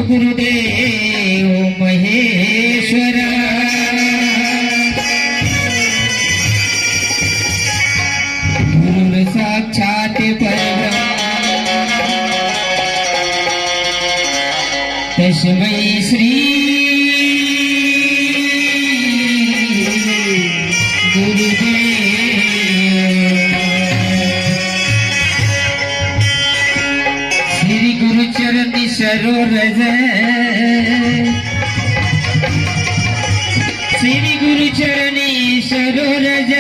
गुरुदेव महेश्वरा गुरु साक्षात परब्रह्म तस्मै श्री श्री गुरु चरणी सरोरज श्री गुरु चरणी सरोरज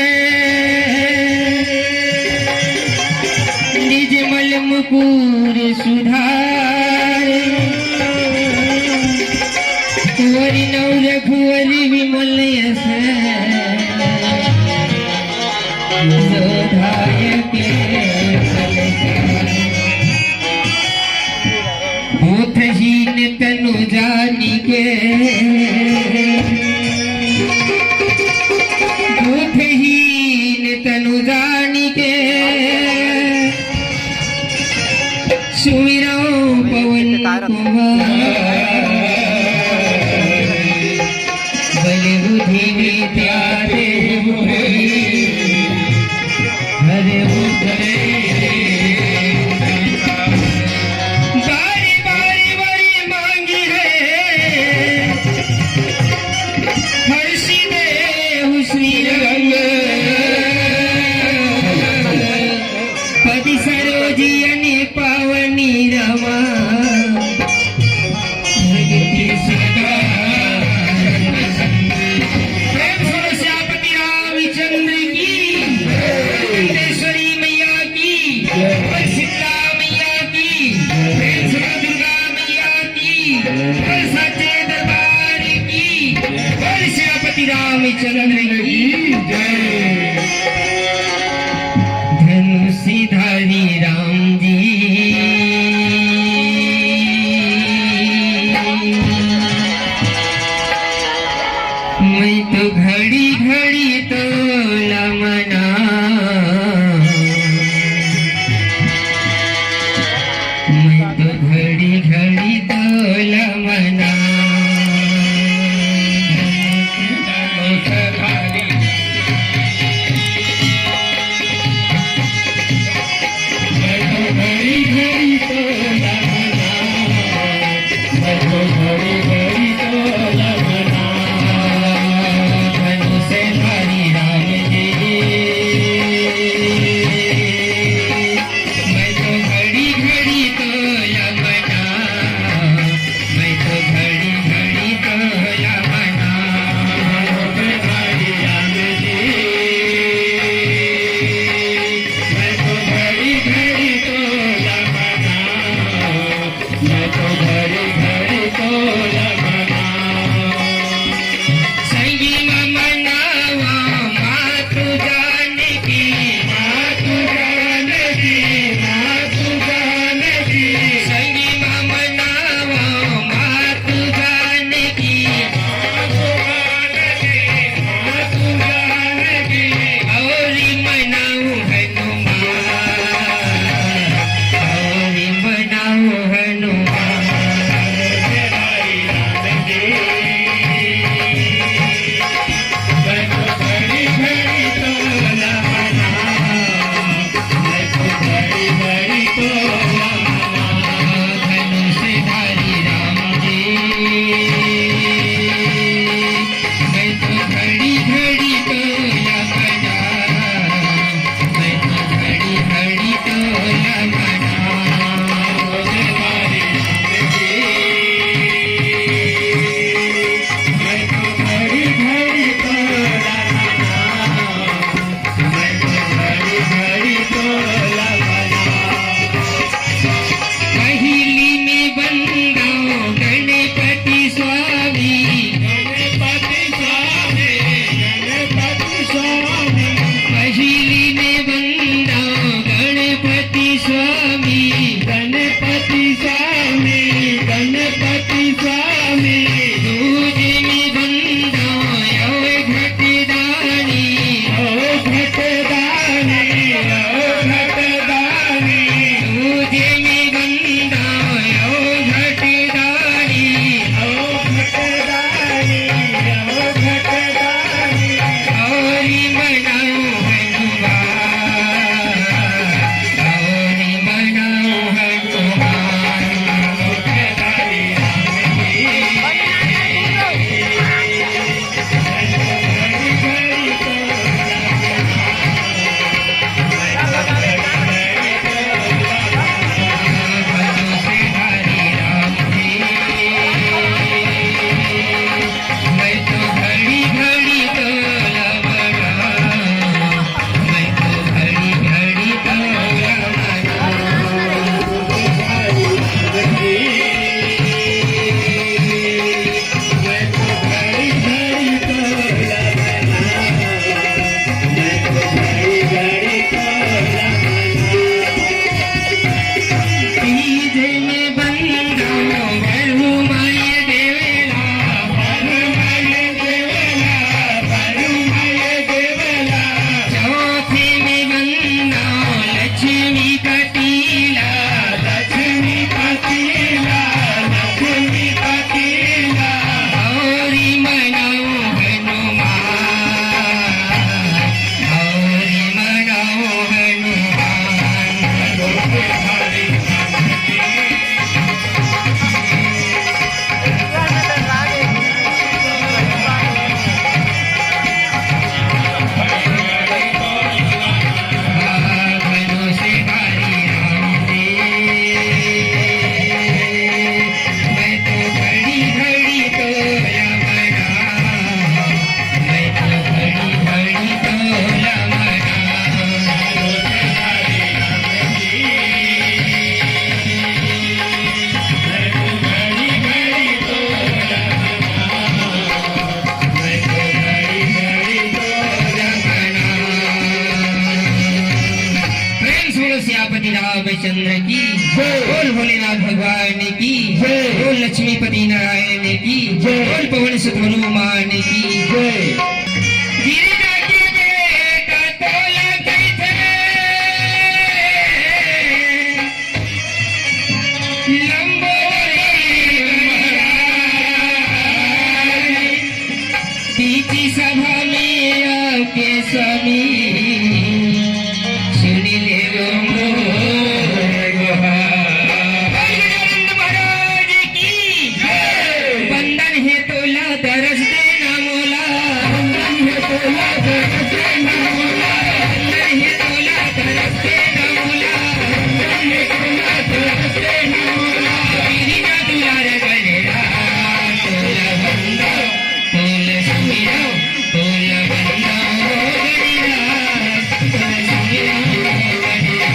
निज मल मुकुर सुधार कुंवरी नौ रघुवरी विमल यश के बोधहीन तनु जानी के बोधहीन तनु जानी के सुमिरो पवन कुमार बल बुद्धि विद्या देव हरे उतरे पावनी रमा प्रेम सरस्यापति रामचंद्र की मैया की शीतला मैया की प्रेम दुर्गा मैया की सच्चे दरबार की सरस्यापति रामचंद्र की धनुषधारी राम जी मैं तो घड़ी घड़ी तो लमना मैं तो घड़ी घड़ी तो लमना धनुषधारी राम चंद्र की बोल भोलेनाथ भगवान की बोल लक्ष्मीपति नारायण की बोल पवन सुत हनुमान की गिरिजा के बेटा तोला कैथे लंबोदरी तीची सभा में आके स्वामी सुन ले गो महाराज की बंधन है तोला दरस देना मोला बंधन है तोला दरस देना मोला बंधन है तोला दरस देना मोला बंधन है तोला दरस देना मोला गिरिजा दुलार गलेरा तोला बंदा तोला सुमिरा तोला बंदा हो गलेरा तोला सुमिरा हो गलेरा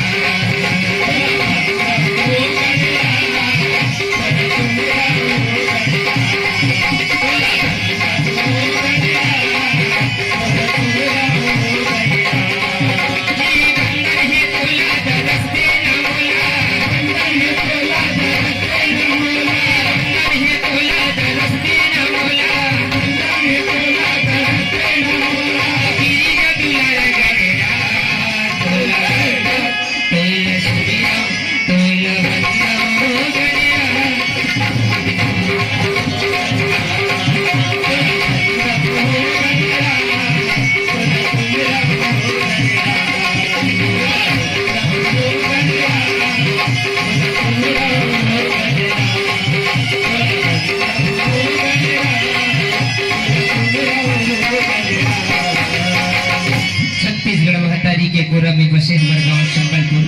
छत्तीसगढ़ महतारी के गोरब में बसे हमर गांव संबलपुर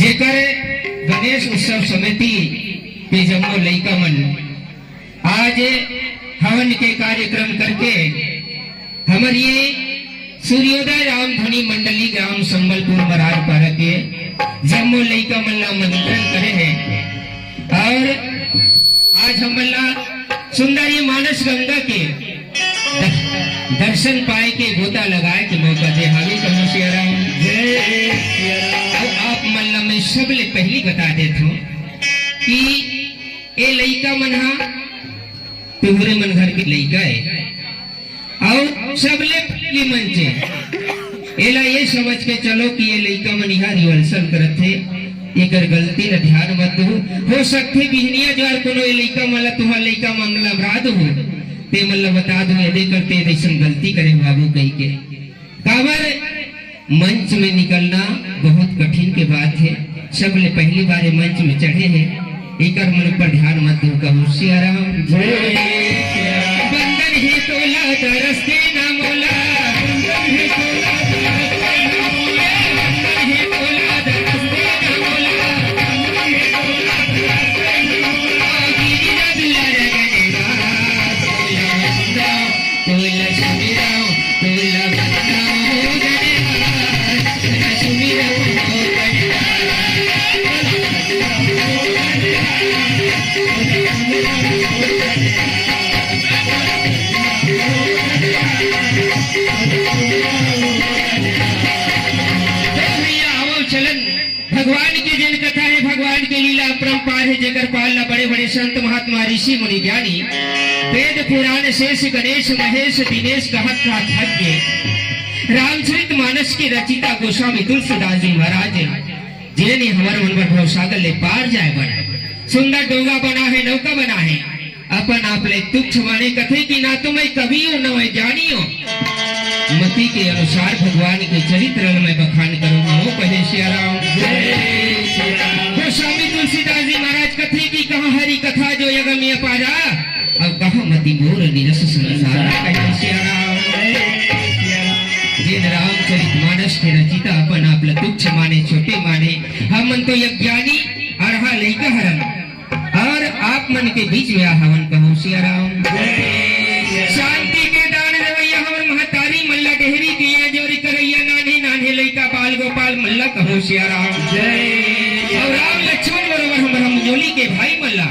जेकर गणेश उत्सव समिति के जम्मो लइका मन आज हवन के कार्यक्रम करके हमर ये सूर्योदय रामधनी मंडली ग्राम संबलपुर मरार पर के जम्मो लइका मन ला आमंत्रण करे हैं और आज हमला सुंदर ये मानस गंगा के दर्शन पाए के गोता लगाए के मौका दे हावी कहूँ सियाराम आप मल्ला में सबले पहली बता देता हूँ कि ये लइका मन हा तुहरे मन घर के लइका है और सबले पहली मन से एला ये समझ के चलो कि ये लइका मन यहाँ रिहर्सल करत थे एकर गलती ला ध्यान मत हो सकथे बिहनिया ज्वार कोनो ये लइका मन ला तुहा लइका मामला अपराध हो ते मतलब बता दो यदि करते ऐसा गलती करे बाबू कही के काबर मंच में निकलना बहुत कठिन के बात है सबले पहली बार मंच में चढ़े हैं एक मन पर ध्यान मत दो कहूँ सियाराम बंधन है तोला दरस देना मोला बंधन है तोला दरस देना मोला बंधन है तोला दरस देना मोला बंधन है तोला दरस देना मोला गिरिजा दुलार गलेरा तोला सुमिरा तोला बंदा हो गलेरा तोला सुमिरा हो गलेरा भगवान की जिन कथा है भगवान की लीला अपरंपार है जगर पालना बड़े बड़े संत महात्मा ऋषि मुनि ज्ञानी वेद पुराण शेष गणेश महेश दिनेश कहत का भाग्य रामचरित मानस की रचिता गोस्वामी तुलसीदास जी महाराज जिन्हें हमारे मन पर भवसागर ले पार जाए बना सुंदर डोंगा बना है नौका बना है अपन आप ले तुच्छ माने कथे की ना तो मैं कभी हो न मैं जानियो मति के अनुसार भगवान के चरित्र में बखान करूंगा वो कहे सियाराम गोस्वामी तुलसीदास जी महाराज कथे की कहा हरि कथा जो यगम्य पारा अब कहा मति मोर निरस संसार कहे सियाराम जिन रामचरित मानस के रचिता अपन आप तुच्छ माने छोटे माने हम मन तो यज्ञानी अरहा लइका हरन और आप मन के बीच में हवन कहूँ सियाराम शांति के दान रवैया हमर महतारी मल्ला गहरी किया जोरी करैया नानी नानी लइका बाल गोपाल मल्ला कहूँ सियाराम और राम लक्ष्मण बरोबर हमर हमजोली के भाई मल्ला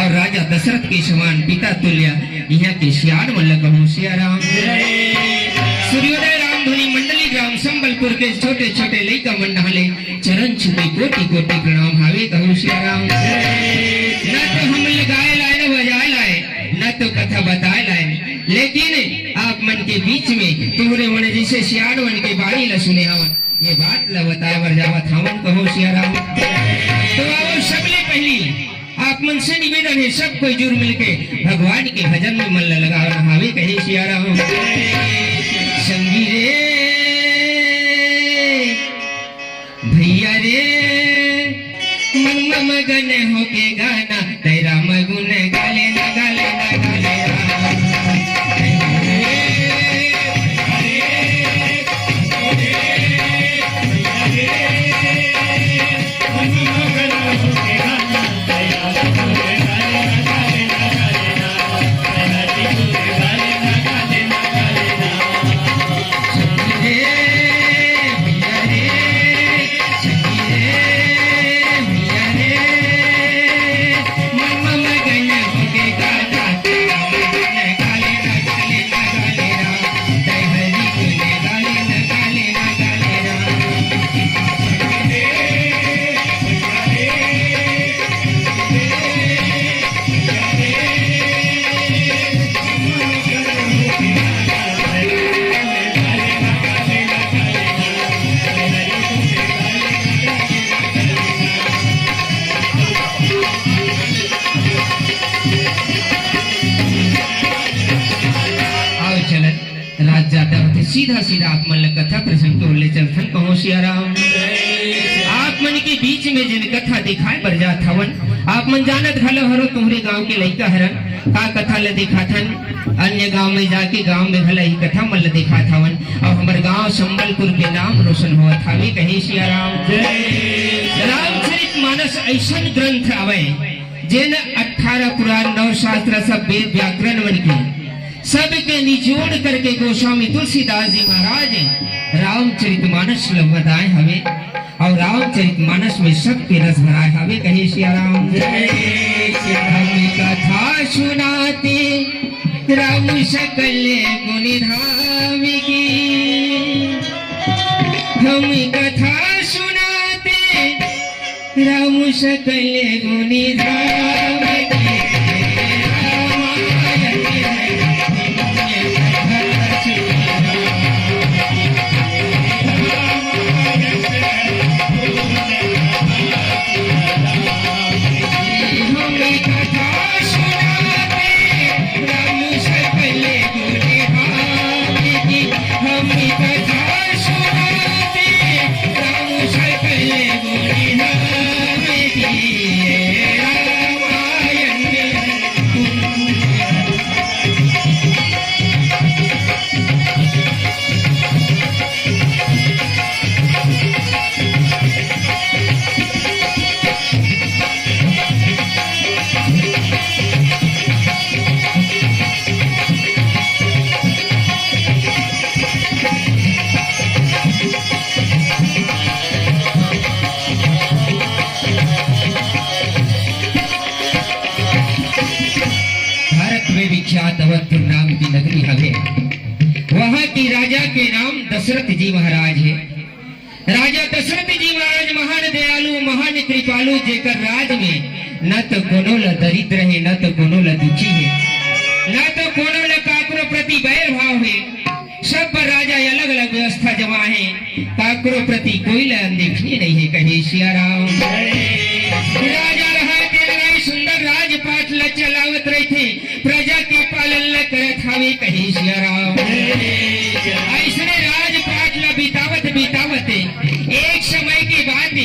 और राजा दशरथ के समान पिता तुल्य यहाँ के सियान मल्ला कहूँ सियाराम सूर्योदय रामधनी मंडली ग्राम संबलपुर के छोटे छोटे लइका मंडले चरण छुपे कोटि कोटि प्रणाम हावे कहूँ सिया राम। न तो हम लगाए लाए न बजाए लाए न तो कथा बताए लाए, लेकिन आप मन के बीच में तुम्हारे मन जैसे सियाड़ मन के बाणी ल सुने हवन, ये बात ल बताए बर जावत हवन कहूँ सिया राम। तो आओ सबले पहली आप मन से निवेदन है सब कोई जुड़ मिलके भगवान के भजन में मन लगाओ हावे कहे सिया राम। संगी रे भैया रे मन मगन होके गाना तेरा मगुन गाले न गाले न गाले सीधा सीधा आप मन कथा प्रसंग को ले चलथन कहूँ सिया राम। आप मन के बीच में जिन कथा दिखाए बर जात हवन, आप मन जानत घलो हरो तुम्हारे गांव के लइका हरन का कथा ल दिखाथन, अन्य गांव में जाके गांव में भला ही कथा मन ल दिखात हवन और हमार गांव संबलपुर के नाम रोशन होत हावे कहे सिया राम। रामचरितमानस ऐसा ग्रंथ आवे जिन 18 पुराण 9 शास्त्र सब वेद व्याकरण मन के सबके निचोड़ करके गोस्वामी तुलसीदास जी महाराज रामचरितमानस बताए हवे और रामचरितमानस में सबके रस भराए हवे कहे सिया राम। हम कथा सुनाते राम सकल गुण धाम की, हम कथा सुनाते राम सकल गुण धाम की। अवधपुर नाम की नगरी हवे, वहाँ की राजा के नाम दशरथ जी महाराज है। राजा दशरथ जी महाराज महान दयालु महान कृपालु, जेकर राज में न तो कोनो ल दरिद्र है न तो कोनो ल दुखी है, न तो कोनो ल काकरो प्रति बैर भाव है। सब पर राजा अलग अलग व्यवस्था जमा है, काकरो प्रति कोई ल अनदेखनी नहीं है कहे सिया राम। राजा रहा सुंदर राजपाट ल चलावत रही थे, प्रजा के पालन ल करत हावे कहे सिया राम। ऐसने राजपाट ल बितावत बितावत एक समय के बाद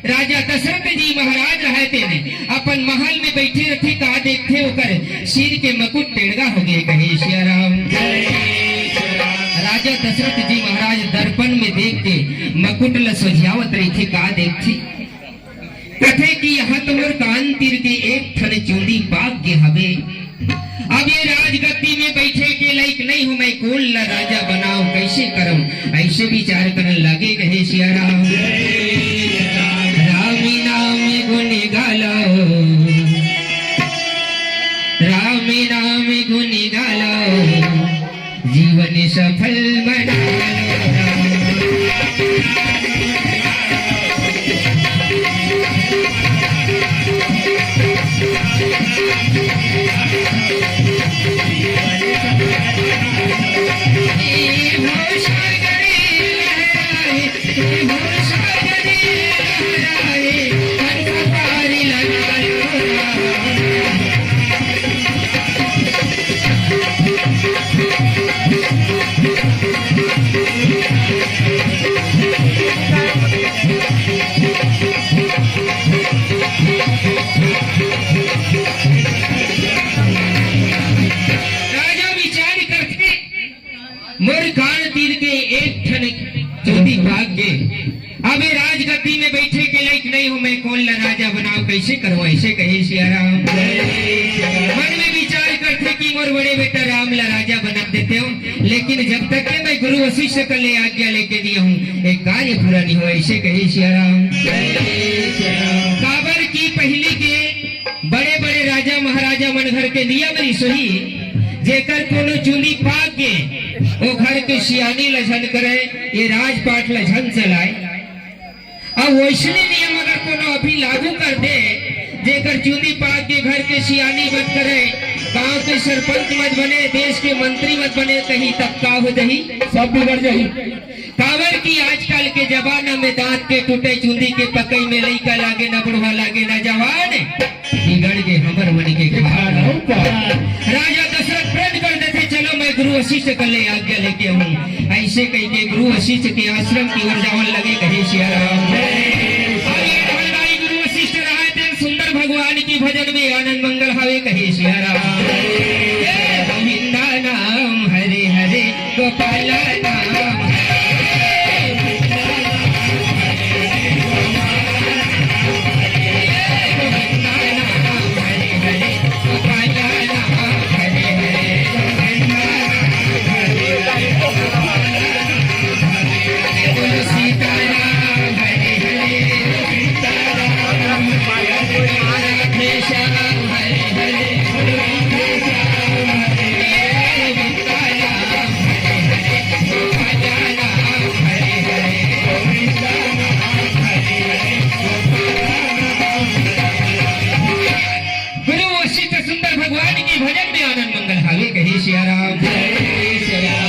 राजा दशरथ जी महाराज रहते ने अपन महल में बैठे रहते, का देखते होकर सिर के मुकुट टेढ़ा हो गए कहे सिया राम। राजा दशरथ जी महाराज दर्पण में देख के मुकुट ल सोझावत रही थे, का देखती कथे कि यहाँ तुम्हार कान तीर के एक थन चूड़ी भाग्य हवे। अब ये राजगद्दी में बैठे के लायक नहीं हूँ, मैं कोल ला राजा बनाओ कैसे करम, ऐसे विचार करने लगे कहे सिया राम। रामी नाम गुण गालो, रामी नाम गुण गालो, जीवन सफल बना लो। बाण तीर के एक ठन चौथी भाग के अबे राजगद्दी में बैठे के लायक नहीं हो, मैं कौन ला राजा बनाओ, कैसे करो, ऐसे कहे सियाराम। मन में विचार करते कि मोर बड़े बेटा राम ला राजा बना देते हो, लेकिन जब तक के मैं गुरु वशिष्ठ का ले आज्ञा लेके दिया हूँ एक कार्य पूरा नहीं हो, ऐसे कहे सियाराम। काबर की पहले के बड़े बड़े राजा महाराजा मन घर के नियम रही सोही, जेकर कोनो चुनी पाक के वो घर के सियानी लझन करे, ये राजपाट लझन चलाए। अब वैसने नियम अगर कोनो अभी लागू कर दे, जेकर चुनी पाक के घर के सियानी मत करे, गांव के सरपंच मत बने, देश के मंत्री मत बने, कहीं तब का हो जाही, सब बिगड़ जाही। काबर की आजकल के जमाना में दांत के टूटे चुंदी के पकई में लइका लागे न बुढ़वा लागे न जवान, बिगड़ के हमर मन के राजा दशरथ प्रण कर देते, चलो मैं गुरु वशिष्ठ का ले आज्ञा लेके हूँ, ऐसे कह के गुरु वशिष्ठ के आश्रम की ओर जावन लगे, कहे सियाराम। गुरु वशिष्ठ रहे थे सुंदर भगवान की भजन में आनंद मंगल हवे, कहे सियाराम। गोविंदा नाम हरे हरे गोपाल नाम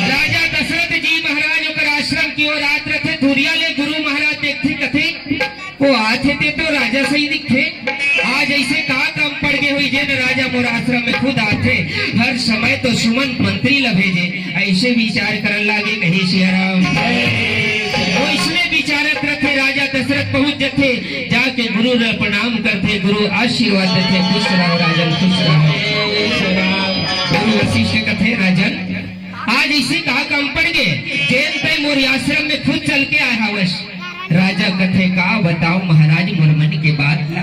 राजा दशरथ जी महाराज ओकर आश्रम की ओर आत रथे, धुरिया ले गुरु महाराज देखते कथे वो आते थे तो राजा सही दिखते, आज ऐसे कहा काम पड़ गए हुई जे राजा मोर आश्रम में खुद आते, हर समय तो सुमंत मंत्री ला भेजे, ऐसे विचार करन लागे, कहे सियाराम। वो इसलिए विचारत रखे, राजा दशरथ पहुंच जाते, जाके गुरु रा प्रणाम करते, गुरु आशीर्वाद देते, खुश रहो राजन खुश रहो। गुरु वशिष्ठ कथे, राजन आज इसी कहा काम पड़ गए, जैन पे मोर आश्रम में खुद चल के आया हवस। राजा कथे का बताओ महाराज मोर मन के बात ला,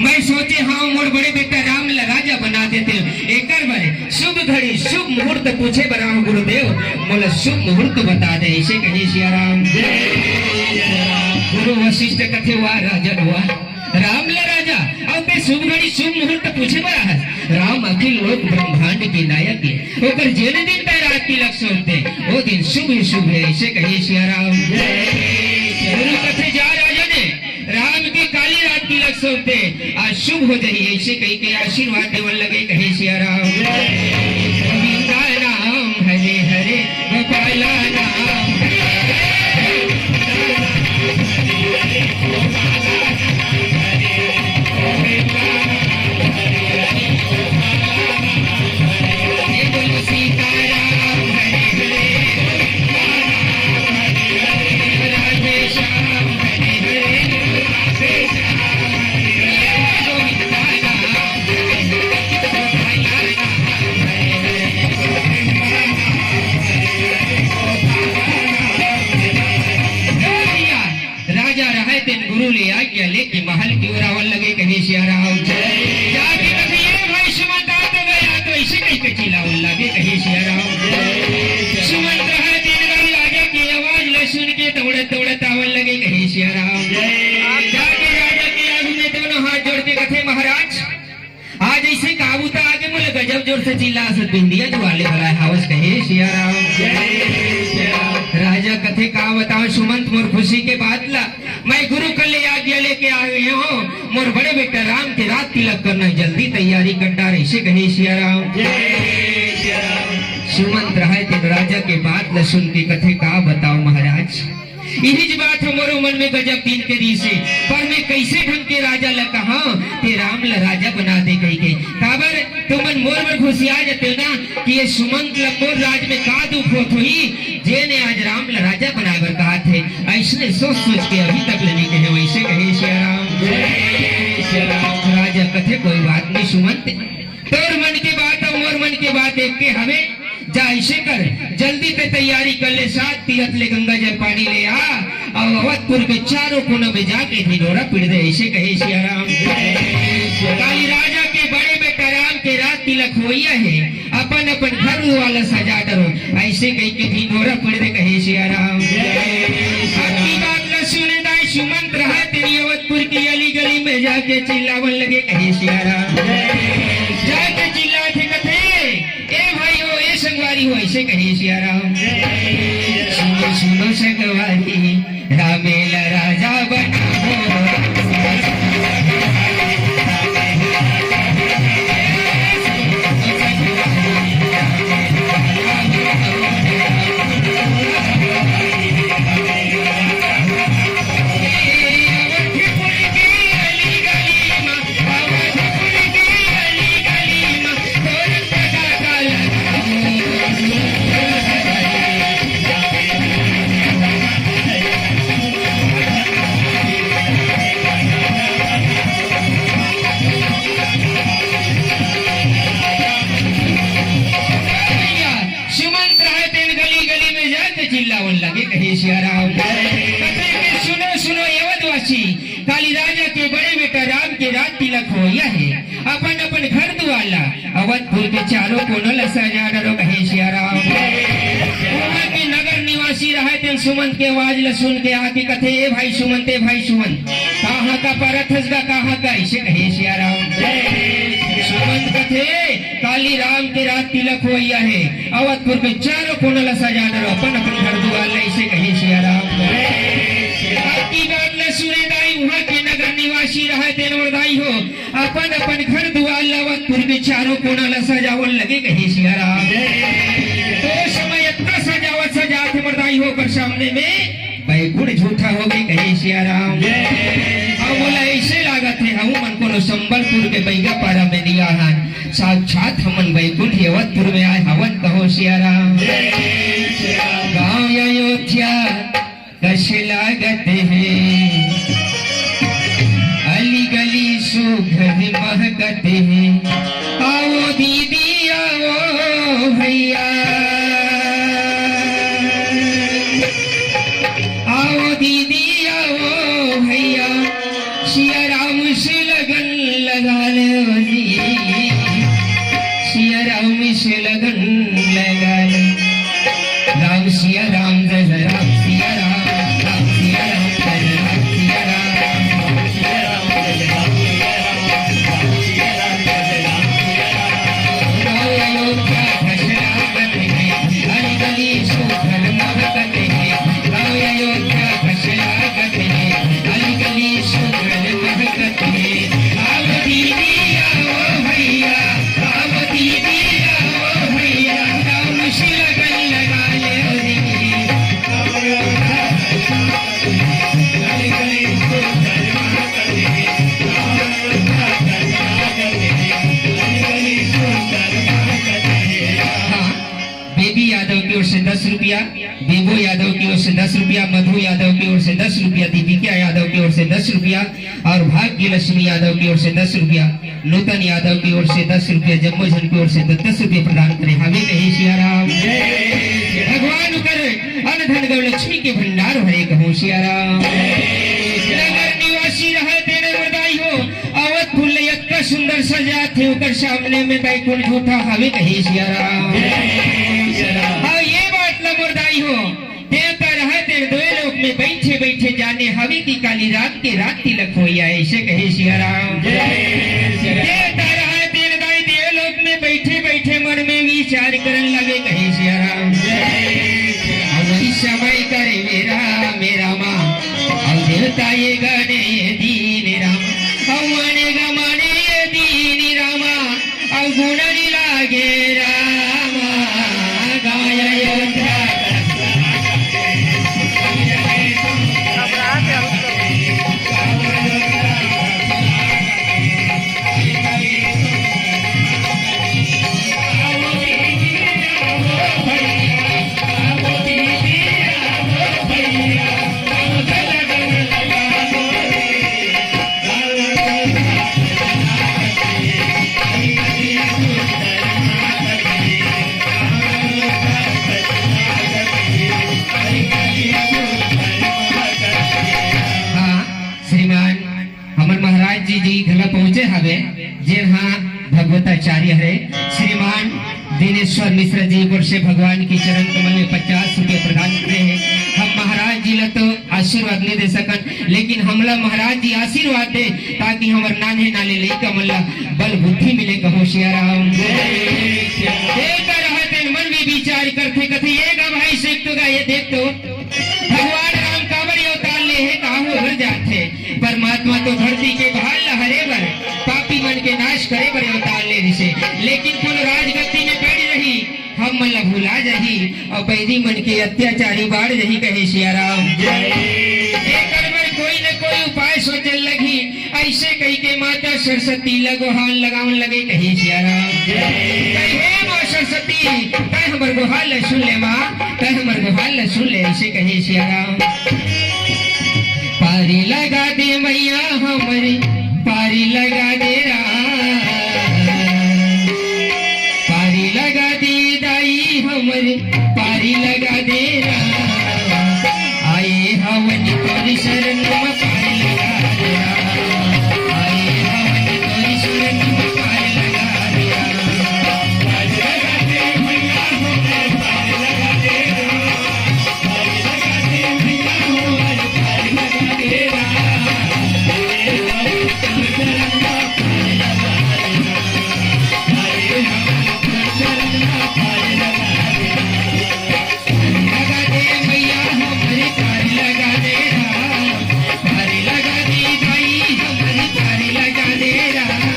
मैं सोचे हाँ मोर बड़े बेटा राम ला राजा बना देते, एकर बारे शुभ घड़ी शुभ मुहूर्त पूछे बरा गुरुदेव, मोला शुभ मुहूर्त बता दे, ऐसे कहे सियाराम। गुरु वशिष्ठ कथे वाह राजन वाह, राम ला राजा और ते शुभ घड़ी शुभ मुहूर्त पूछे बरा है, राम अखिल लोक ब्रह्मांड के नायक है, ओकर जेने दिन तय रात की लक्ष्य होते वो दिन शुभ ही शुभ है, ऐसे कहे सियाराम। गुरु कथे जा राजा ने राम की काली रात की लक्ष्य होते आज शुभ हो जाए, ऐसे कही के आशीर्वाद देवन लगे, कहे सियाराम। गोविंदा नाम हरे हरे गोपाल नाम गुरु ले आज्ञा लेके महल की ओर आवन लगे, कहे सियाराम। जाके कथे ये भाई सुमंत आ तो गया, तो ऐसे कहीं के चिल्लावन लगे, कहे सियाराम। सुमंत है दिन रात राजा की आवाज ले सुन के दौड़त दौड़त आवन लगे, कहे सियाराम। जाके राजा के आगे में दोनों हाथ जोड़ के कथे महाराज आज ऐसे काबू था आगे मुझे गजब जोर से चिल्ला सत बिंदिया जो वाले भला हावस, कहे सियाराम। राजा कथे का बताओ सुमंत मोर खुशी के बात ला, मैं गुरु कल ले आज्ञा लेके आ गए हो, मोर बड़े बेटा राम के रात तिलक करना, जल्दी तैयारी कर डार, ऐसे कहे सियाराम। सुमंत रहे थे राजा के बात ला सुन के कथे का बताओ महाराज, यही बात हमारो मन में गजब दिन के दी से, पर मैं कैसे ढंग के राजा ला कहा ते राम ला राजा बना दे कही के, काबर तुमन मोर में खुशिया जाते ना कि ये सुमंत ला मोर राज में का दुख होत हुई, जेने आज राम ला राजा बनाए बर कहा थे, ऐसने सोच सोच के अभी तक लेने के है, वैसे कहे सियाराम। राजा कथे कोई बात नहीं सुमंत, तोर मन की बात और मोर मन की बात एक के हमें जा ऐसे कर जल्दी पे तैयारी कर ले, 7 तीरथ ले गंगा जल पानी ले आ और अवधपुर के चारों कोनों में जाके ढिंढोरा पीट दे। ऐसे कहे सिया राम। काली राजा के बड़े बेटा राम के रात तिलक होइया है, अपन अपन घर वाला सजा डरो। ऐसे कह के ढिंढोरा पीट दे कहे सिया राम। आपकी बात न सुने दाई सुमंत रहा तेरी अवधपुर की अली गली में जाके चिल्लावन लगे कहे सिया राम। जाके चिल्लाते कथे ए भाई हो ए संगवारी हो। ऐसे कहे सिया राम। सुनो सुनो संगवारी रामेला राजा बनाओ। सुनो सुनो अवधवासी, काली राजा के बड़े बेटा राम के रात तिलक होया है, अपन अपन घर दुआला अवधपुर के चारों कोनों ला सजा डरो कहे सिया राम। वहाँ के नगर निवासी रहे थे सुमंत के आवाज ला सुन के आके कथे ए भाई सुमंत कहाँ का परथस का कहाँ का। ऐसे कहे सिया राम। सुमंत कथे काली राम के रात तिलक होया है, अवधपुर के चारों कोनों ला सजा डरो अपन अपन घर दुआला। ऐसे कहे सिया राम। आपकी बात न सुने दाई वहाँ के नगर निवासी रहे थे दाई हो, अपन अपन घर दुआला अवधपुर के चारों कोनों ला सजावन लगे कहे सिया राम। तो समय इतना सजावट सजाते मरदाई होकर सामने में बैकुंठ झूठा हो गई कहे सिया राम। अब बोला ऐसे लागत है हम मन को संबलपुर के बैगा पारा में दिया है, साक्षात हमन बैकुंठ अवधपुर में आए हवन कहो सिया राम। गाँव अयोध्या कैसे लागत है, अली गली सुघर महकत है। आओ दीदी आओ भैया, आओ दीदी आओ भैया, सिया राम से लगन लगा लो जी, सिया राम से लगन लगा लो। राम सिया राम जय राम सिया राम, राम सिया राम जय राम सिया राम, राम सिया राम जय राम सिया राम, राम सिया राम जय राम सिया राम। गाँव अयोध्या घसरा गते हैं, अली गली सुघर महकत है। गाँव अयोध्या घसरा गते हैं, अली गली सुघर महकत है। आओ दीदी आओ भैया, आओ दीदी आओ भैया, राम से लगन लगा ले यादव की ओर से 10 रुपया, बेबो यादव की ओर से 10 रुपया, मधु यादव की ओर से 10 रुपया, दीपिका यादव की ओर से 10 रुपया और भाग्य लक्ष्मी यादव की ओर से 10 रुपया, नूतन यादव की ओर से 10 रुपया, जम्मूजन की ओर से 10 रुपये प्रदान करें। हमें कहे सिया राम। भगवान कर अन्न धन गौ लक्ष्मी के भंडार भरे कहो सिया राम। नगर निवासी रहे तेरे बधाई हो, अवधपुर ले इतना सुंदर सजा थे उकर सामने में बैकुंठ झूठा। हमें कहे सिया राम। हाँ ये बात ल मुर्दाई हो, देवता रहे तेरे दो लोक में बैठे बैठे जाने हवे की काली रात के रात तिलक होया। ऐसे कहे सिया राम। देवता रहे तेरे दाई देव लोक में बैठे बैठे मन में विचार करने लगे कहे सिया राम। समय करे मेरा माँ और देवता ये गणे दीन राम, और मने गमने ये दीन रामा, और गुणरी लागे रामा। गाय अयोध्या हवे जे हाँ भगवताचार्य है श्रीमान दिनेश्वर मिश्र जी गुर से भगवान की चरण कमल में 50 रुपये प्रदान करे हैं। हम महाराज जी ला तो आशीर्वाद नहीं दे सकन, लेकिन हमला महाराज जी आशीर्वाद दे ताकि हमार नाने नाले लइका मन ला बल बुद्धि मिले। कहो सियाराम मन में विचार करते कथे ये गा भाई सेक तो गा ये देख तो भगवान राम कांवड़ अवतार ले है काहू भर जाते परमात्मा तो धरती के भाल हरे बर पापी मन के नाश करे बर अवतार ले रिसे, लेकिन कौन राजगद्दी में बैठ रही हम मन ला भुला जाही और बैरी मन के अत्याचारी बाढ़ रही। कहे सियाराम कोई न कोई उपाय सोचने लगी ऐसे कही के माता सरस्वती लगोहाल लगावन लगे। कहे सियाराम कहे माँ सरस्वती तय हमर गोहाल सुन ले माँ तय हमर गोहाल सुन ले ऐसे कहे सियाराम। पारी लगा दे मैया हमारी पारी लगा दे पारी लगा दे दाई हमारी पारी लगा दे आए हवन तोरी शरण में पारी लगा दे आए हवन तोरी शरण में पारी लगा दे पारी लगा दे मैया हमारी पारी लगा दे पारी लगा दे मैया हमारी पारी लगा दे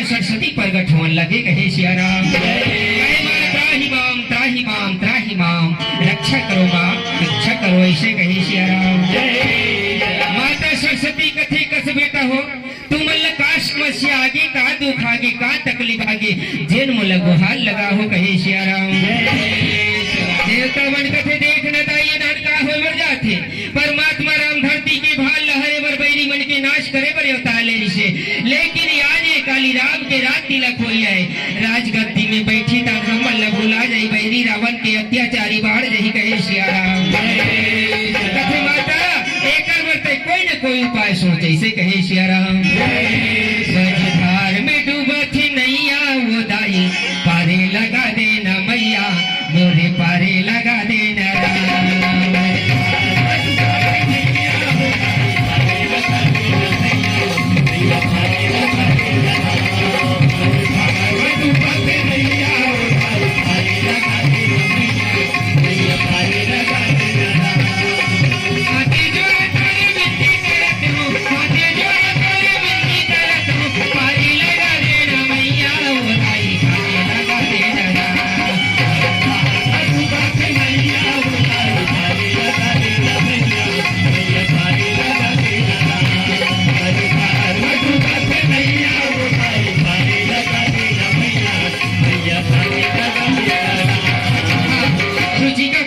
सरस्वती प्रगट होने लगे। कहे सियाराम त्राही माम रक्षा करो माँ रक्षा करो ऐसे कहे सियाराम। माता सरस्वती कथे कस बेटा हो तुम का समस्या आगे का दुख आगे का तकलीफ आगे जेन मुल गुहार लगा हो। कहे सियाराम देवता मन कथे देखना दाई धन का हो मर जाते परमात्मा राम धरती के भाल लहरे बर बैरी मन के नाश करे बर अवतार ले रिसे, लेकिन आज काली राम के रात तिलक हो जाए राजगद्दी में बैठी तब हम भुला जाई बैरी रावण के अत्याचारी बाढ़ रही। कहे सियाराम कथे माता एक वर्ते कोई न कोई उपाय सोच ऐसे कहे सियाराम। धार में डूबती नैया वो दाई पारे लगा देना मैया मोरे पारे लगा देना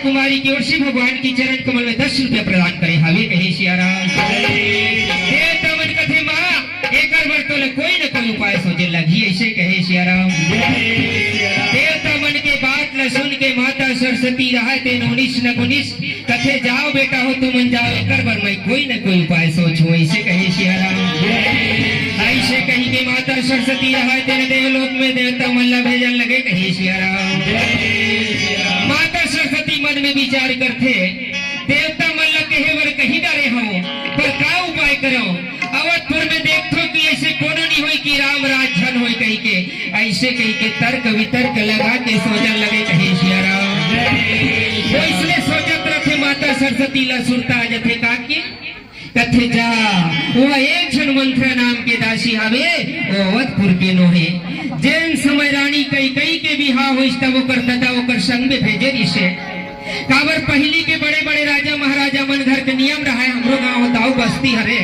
कुमारी की ओर से भगवान की चरण कमल में 10 रुपया प्रदान करे। हवे कहे सियाराम मन कथे माँ एक तो कोई न कोई उपाय सोचे लगी ऐसे कहे सियाराम। देवता मन के बात न सुन के माता सरस्वती रहा तेन 19 न 19 कथे जाओ बेटा हो तुम जाओ एक बार मैं कोई न कोई उपाय सोचू ऐसे कहे सियाराम। ऐसे कही के माता सरस्वती रहा तेरे देवलोक में देवता मल्ला भेजन लगे। कहे सियाराम माता सरस्वती मन में विचार करते देवता मल्ला कहे वर कहीं डरे हो पर का उपाय करो अवधपुर में देखो कि ऐसे कोनो नहीं हुई कि राम राज धन हो कही के ऐसे कही के तर्क वितर्क लगा के सोचने लगे। कहे सियाराम वो इसलिए सोचत रखे माता सरस्वती ला सुनता जथे का के कथे जा वो एक क्षण मंत्र नाम के दासी हवे अवधपुर के नोहे जैन समय रानी कई के बिहार हो तब ओकर दादा ओकर संग में भेजे रिसे काबर पहली के बड़े बड़े राजा महाराजा मन घर के नियम रहा है हमरो गांव बताओ बस्ती हरे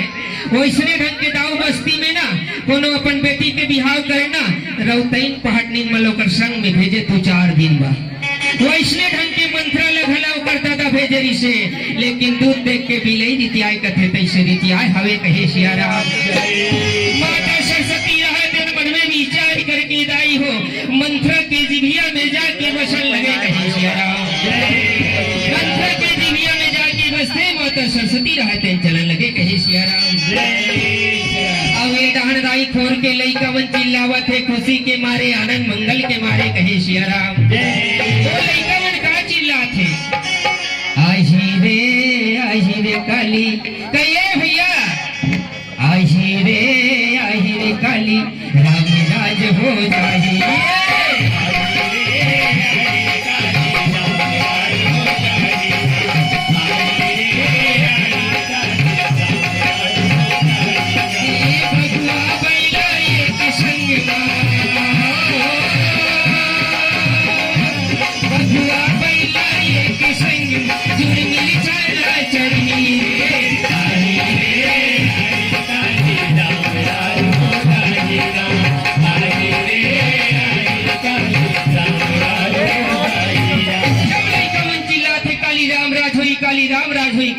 वैसने ढंग के दाऊ बस्ती में ना कोनो अपन बेटी के बिहाव करे ना रौतैन पहाड़नीन में लोकर संग में भेजे तो 4 दिन बा वैसने ढंग के मंत्रा लगला ओकर दादा भेजरी से लेकिन दूध देख के बिलई रीतियाय कथे तैसे रीतियाय हवे कहे सियाराम माता सरस्वती रहा दिन मन में विचार करके दाई हो मंत्रा के जिभिया में जाके बसन लगे कहे सियाराम मंत्रा के जिभिया में जाके बसते माता सरस्वती रहते चलन लगे कहे सियाराम अब ये डहन दाई खोर के लइका मन चिल्लावत है खुशी के मारे आनंद मंगल के मारे कहे सियाराम वो लइका मन का चिल्लात है आई रे काली कहिए भैया आई रे काली राम राज हो जाए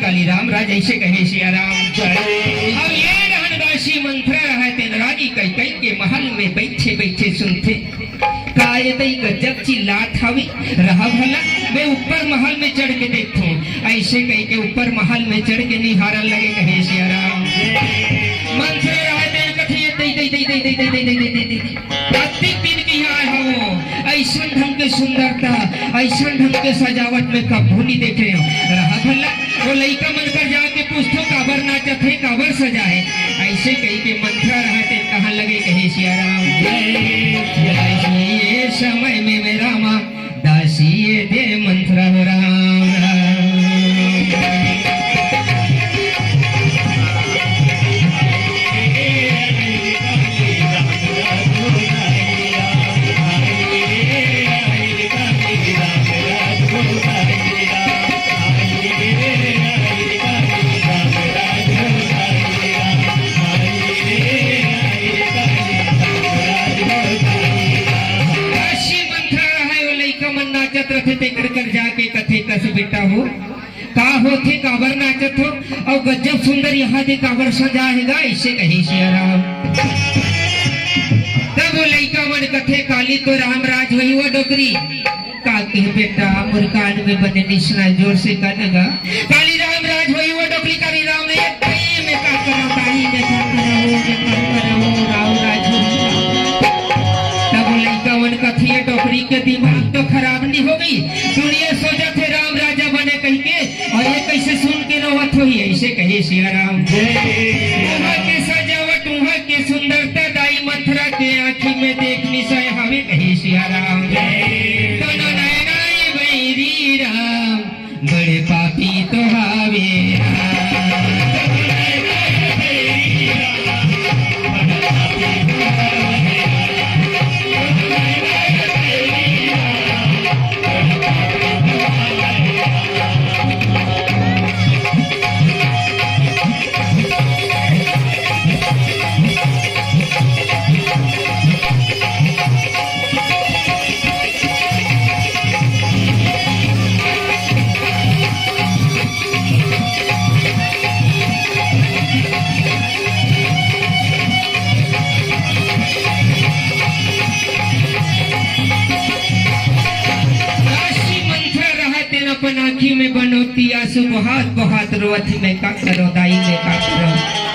काली राम राज ऐसे कहे सियाराम अब ये रहनवासी मंत्रा रहते रानी कई के महल में बैठे बैठे सुनते काय तई गजब चिल्लात हवी रहा भला मैं ऊपर महल में चढ़ के देखूं ऐसे कह के ऊपर महल में चढ़ के निहारन लगे कहे सियाराम मंत्रा रहते कथे तई तई तई तई तई तई तई तई प्रत्येक दिन की यहाँ हो ऐसा ढंग के सुंदरता ऐसा ढंग के सजावट में कभी नहीं देखे रहा भला वो लइका मन कर जाके पूछतो काबर नाचत है काबर सजा है ऐसे कही के मंत्रा रहते कहाँ लगे कहे सियाराम ये समय में मेरा माँ दासी दे मंत्रा राम राम जाके कथे कस बेटा हो का होथे काबर नाचत हो और गजब सुंदर यहाँ दे काबर सजा हैगा ऐसे कहे सियाराम तब वो लइका मन कथे काली तो राम राज वही वो डोकरी का के बेटा मुर्कान में बने निशना जोर से कनेगा काली राम राज वही वो डोकरी काली राम ने में का करो ताई में का करो राव राज तब लइका मन कथे डोकरी के दिमाग तो खराब नहीं हो गई सुनिए सोचा थे राम राजा बने कह के और ये कैसे सुन के रोवत हुई ऐसे कहे सियाराम वहाँ के सजावट वहाँ के सुंदरता दाई मथुरा के आँखी में देखनी से हमें कहे सियाराम दोनों नयनाए बैरी राम बड़े पापी तो हावे आँखी में बनोती आंसू बहुत बहुत रोवती में का करो दाई में का करो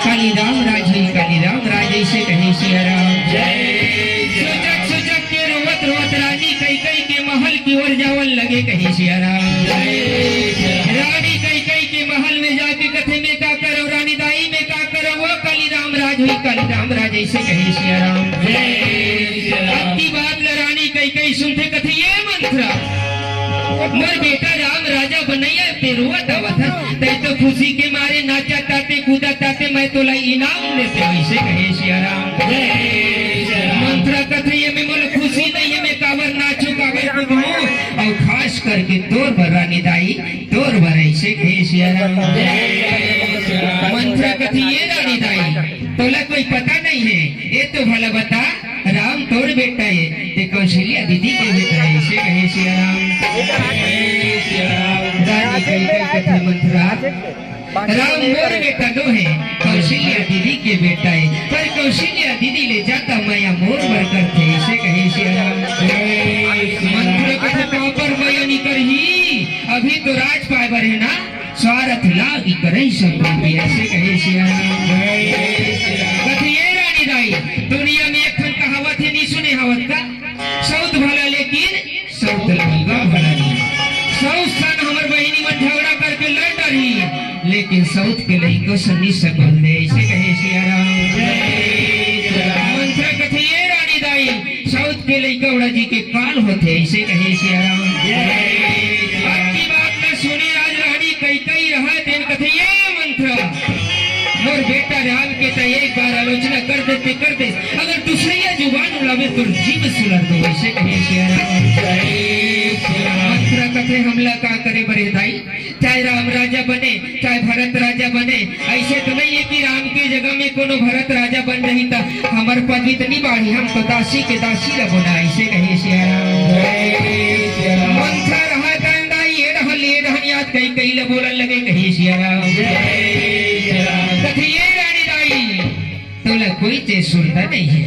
काली राम राज हुई काली राम राज ऐसे कहे सियाराम सोचक सोचक के रोवत रोवत रानी कई कई के महल की ओर जावन लगे कहे सियाराम रानी कई कई के महल में जाके कथे में का करो रानी दाई में का करो वो काली राम राज हुई काली राम राज ऐसे कहे सियाराम अब की बात रानी कई कई सुनते कथे ये मंत्रा मोर बेटा राम राजा बनैया रोवत आवत है तो खुशी के मारे नाचा ताते कूदा ताते मैं तो लाई इनाम लेते ऐसे कहे सियाराम मंत्रा कथे ये में मोल खुशी नहीं है मैं काबर नाचू काबर गाऊं और खास करके तोर भरा निदाई तोर भर ऐसे कहे सियाराम मंत्रा कथी ये रानी दाई तोला कोई पता नहीं है, ये तो भला बता राम तोर बेटा है ते कौशल्या दीदी के बेटा है, इसे कहे सिया राम। रानी कही कथे मंत्रा राम मोर बेटा नो है, कौशल्या दीदी के बेटा है, पर कौशल्या दीदी ले जाता माया मोर बर करते, इसे कहे सिया राम। मंत्र कथे पर माया नहीं करही, अभी तो राज पाए बर है ना, स्वार्थ लागी करई सब बाकी, ऐसे कहे सिया राम। कथे ये रानी दाई दुनिया में एक कहावत है, नहीं सुने हावत का, सौत भला लेकिन सौत लगेगा भला नहीं। सौत सन हमर बहिनी मन झगड़ा करके लड़ रही, लेकिन साउथ के लइको सन्नी सकल दे, इसे कहे सिया राम। मंत्र कथे ये रानी दाई साउथ के लइका उड़ा जी के काल होते, इसे कहे सिया राम। बाकी बात न सुने आज रानी कई कई रहा तेन कथे ये मंत्र मोर बेटा राम के तो एक बार आलोचना कर दे, अगर दूसरी जुबान उड़ावे तो जीव सुलर दो, इसे कहे सिया राम। मंत्र कथे हमला का करे बरे दाई, चाहे राम राजा बने चाहे भरत राजा बने, ऐसे तो नहीं है कि राम के जगह में कोनो भरत राजा बन रही था हमार पद इतनी बाढ़ी, हम तो दासी के दासी ला बना, ऐसे कहे सिया राम। मंत्र रहा दाई ये रहन याद कई कई ला बोलन लगे, कहे सिया राम। कथे ये रानी दाई तोला कोई ते सुनता नहीं है,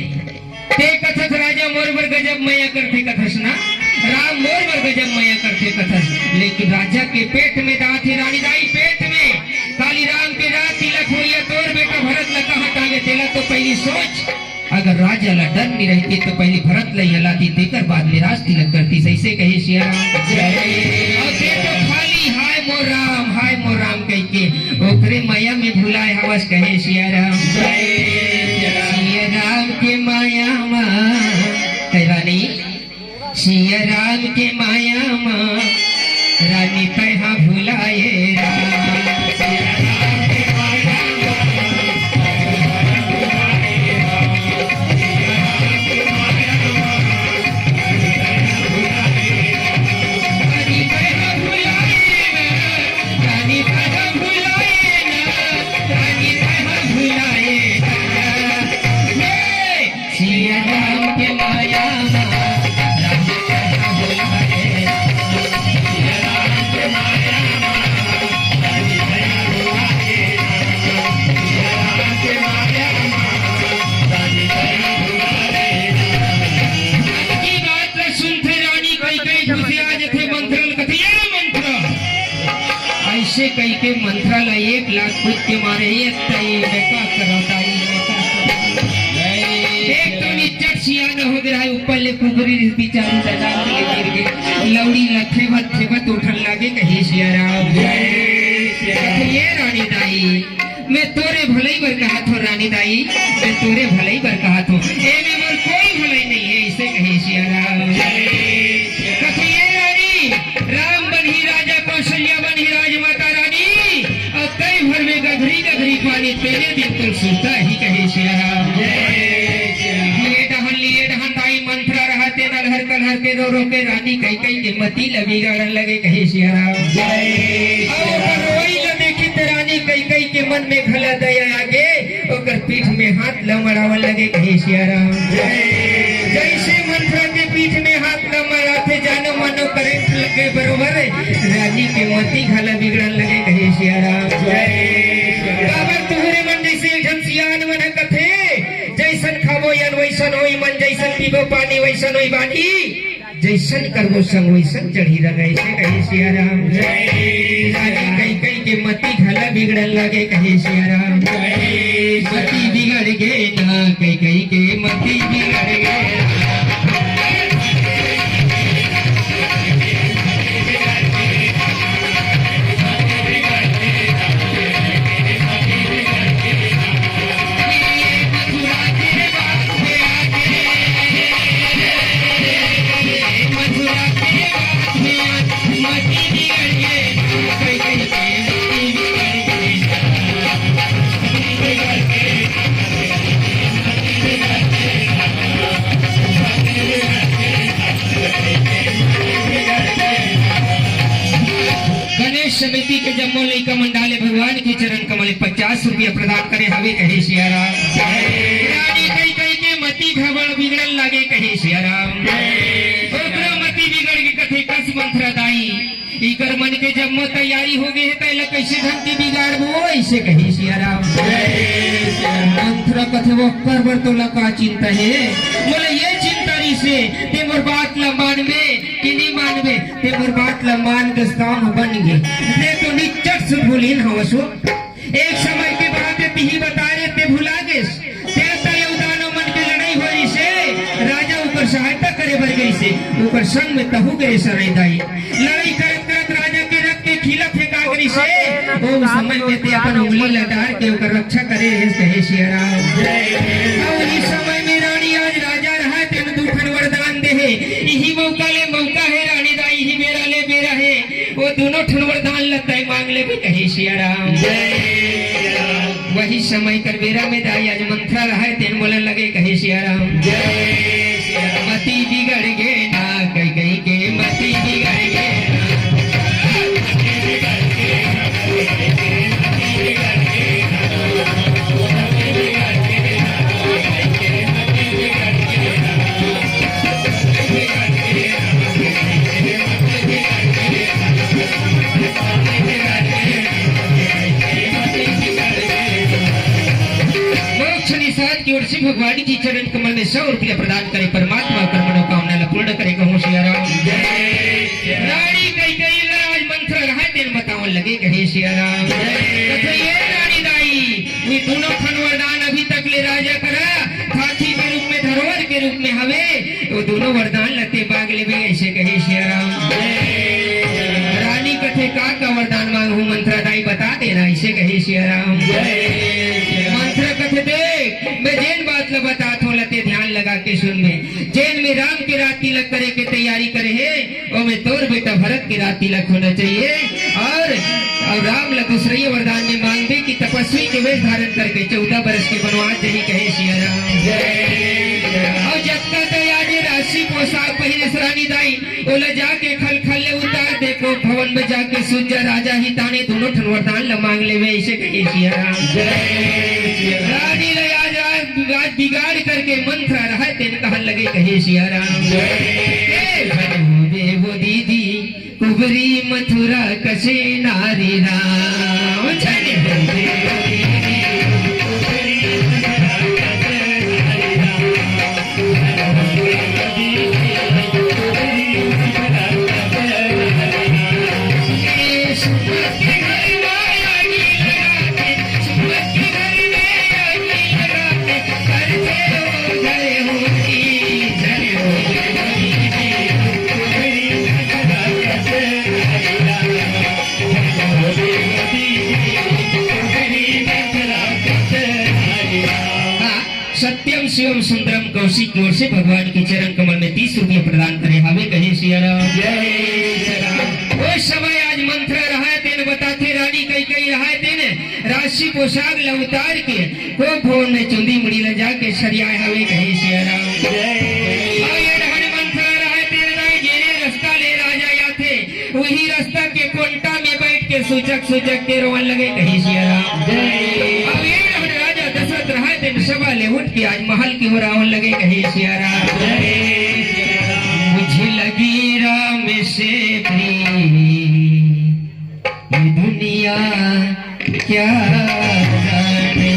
ते कथस राजा मोर बर गजब मया करते कथस ना, राम मोर बर गजब मया करते कथस, लेकिन राजा के पेट में दांत है रानी दाई, पेट में काली राम के रात तिलक हुई तोर बेटा भरत न कहा टांगे तेला, तो पहली सोच अगर राजा ला डर नहीं रहती तो पहले भरत ला हलाती, तेकर बाद में राज तिलक करती, सही कहे सिया राम। और देखो खाली हाय मोर राम कह के ओकरे माया में भुलाए हवस, कहे सिया राम। सिया राम के माया माँ रानी, सिया राम के माया माँ रानी तैहा भुलाए राम। कई के मंत्रालय 1 लाख खुद के मारे एक तो निचट सियान हो गया है, ऊपर ले कुबरी बिचारी दादा के गिर गए, लौड़ी लथे बत उठन लागे, कहे सिया राम। ये रानी दाई मैं तोरे भलाई बर कहा थो, रानी दाई मैं तोरे भलाई बर कहा थो, ए में मोर कोई भलाई नहीं है, इसे कहे सिया राम। कथे ये रानी राम बनी राजा कौशल्या बनी राजमाता रानी, और कई भर में गधरी पानी तेरे दिन तुम सुनता ही, कहे सिया राम। लिए डहन दाई मंत्रा रहते नलहर कलहर के रो के रानी कई के मती लगी गड़न लगे, कहे सिया राम। और रोई ल देखी ते रानी कई के मन में घला दया आगे, ओकर पीठ में हाथ लमड़ावन लगे, कहे सिया राम। जैसे मंत्रा के पीठ में हाथ लमड़ा थे जानो मानो करंट लगे बरोबर, रानी के मती घला बिगड़न लगे, कहे सिया राम। बाबर तुहरे मन जैसे जन सियान मन कथे, जैसन खाबो यान वैसन होई मन, जैसन पीबो पानी वैसन होई बानी, जैसन करबो संग वैसन चढ़ी रहे, से कहे सिया राम। रानी कई के मती घला बिगड़न लगे, कहे सिया राम। मती बिगड़ गए ना, कई के मती बिगड़ गए। के चरण कमल 50 रुपया प्रदान करे हवे कहे सिया राम। रानी कई कई के मती घबड़ बिगड़न लागे कहे सिया राम। ओकरो मती बिगड़ के कथे कस मंत्र दाई इकर मन के जब मो तैयारी हो गए पहले कैसे ढंग के बिगाड़बो ऐसे कहे सिया राम। मंत्र कथे वो कर बर तो लका चिंता है बोले ये चिंता नहीं से ते मोर बात ला मानबे कि नहीं मानबे ते मोर बात ला मान के काम बन गे ते तो निचट से भूलिन हवसो एक समय के बात तिही बता रे ते भुला गेस ते तलौदानो मन के लड़ाई होई से राजा ऊपर सहायता करे बर गई से ऊपर संग में तहु गए सरे दाई लड़ाई करत करत राजा के रख के खिला फेंका गई से ओ समय में ते अपन उंगली लटार के ओकर रक्षा करे है कहे सिया राम। और इस समय में रानी आज राजा रहा तेन दूठन वरदान दे है यही मौका ले मौका है रानी दाई ही मेरा ले मेरा है वो दोनों ठन वरदान लगता है मांग ले भी कहे सिया राम। वही समय कर बेरा में दाई आज मंत्रा रहा है तेन बोलने लगे कहे सिया राम। मती बिगड़ गे ना कई कई के मती बिगड़ गे की ओर से भगवान की चरण कमल में 100 रुपया प्रदान करे परमात्मा कर मनोकामना ला पूर्ण करे कहूं सिया राम। रानी कई कई राज मंत्र रहा तेन बतावन लगे कहे सिया राम। कथे ये रानी दाई वे दोनों खन वरदान अभी तक ले राजा करा हाथी के रूप में धरोहर के रूप में हवे वो दोनों वरदान लते बाग लेवे ऐसे कहे सिया राम। रानी कथे का वरदान मांगू मंत्र दाई बता देना ऐसे कहे सिया राम। मंत्र कथे देख मैं जैन बात ला बता थो लते ध्यान लगा के सुन में जैन में राम के रात तिलक करे के तैयारी करे है और में तोर बेटा भरत के रात तिलक होना चाहिए और राम ला दूसरे वरदान में मांगे कि तपस्वी के वेश धारण करके 14 वर्ष के वनवास जही कहे सिया राम। और जब तक आज राशि पोशाक पहिरे रानी दाई ओला जाके खल खल ले उतार देखो भवन में जाके सुंजा राजा ही ताने दोनों ठन वरदान ला मांग लेवे ऐसे कहे सिया राम। रानी ला आज बिगाड़ करके मंत्र रहा तेन कहन लगे कहे सिया राम। देवो दीदी कुबरी मथुरा कसे नारी राम सत्यम शिवम सुंदरम कौशिक की ओर से भगवान के चरण कमल में 30 रुपया प्रदान करे हवे कहे सिया राम। वो समय आज मंत्र रहा तेन बताते रानी कई कई रहा तेन राशि पोशाक ला उतार के को भवन में चुंदी मुड़ी ला जाके सरियाए हवे कहे सिया राम। मंत्र रहा तेन जेने रास्ता ले राजा या थे वही रास्ता के कोंटा में बैठ के सूचक सूचक के रोवन लगे कहे सिया राम। दशरथ रहा दिन सभा ले उठ के आज महल की ओर आवन लगे कहे सिया राम। मुझे लगी राम से ये दुनिया क्या जाने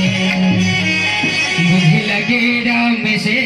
मुझे लगे राम से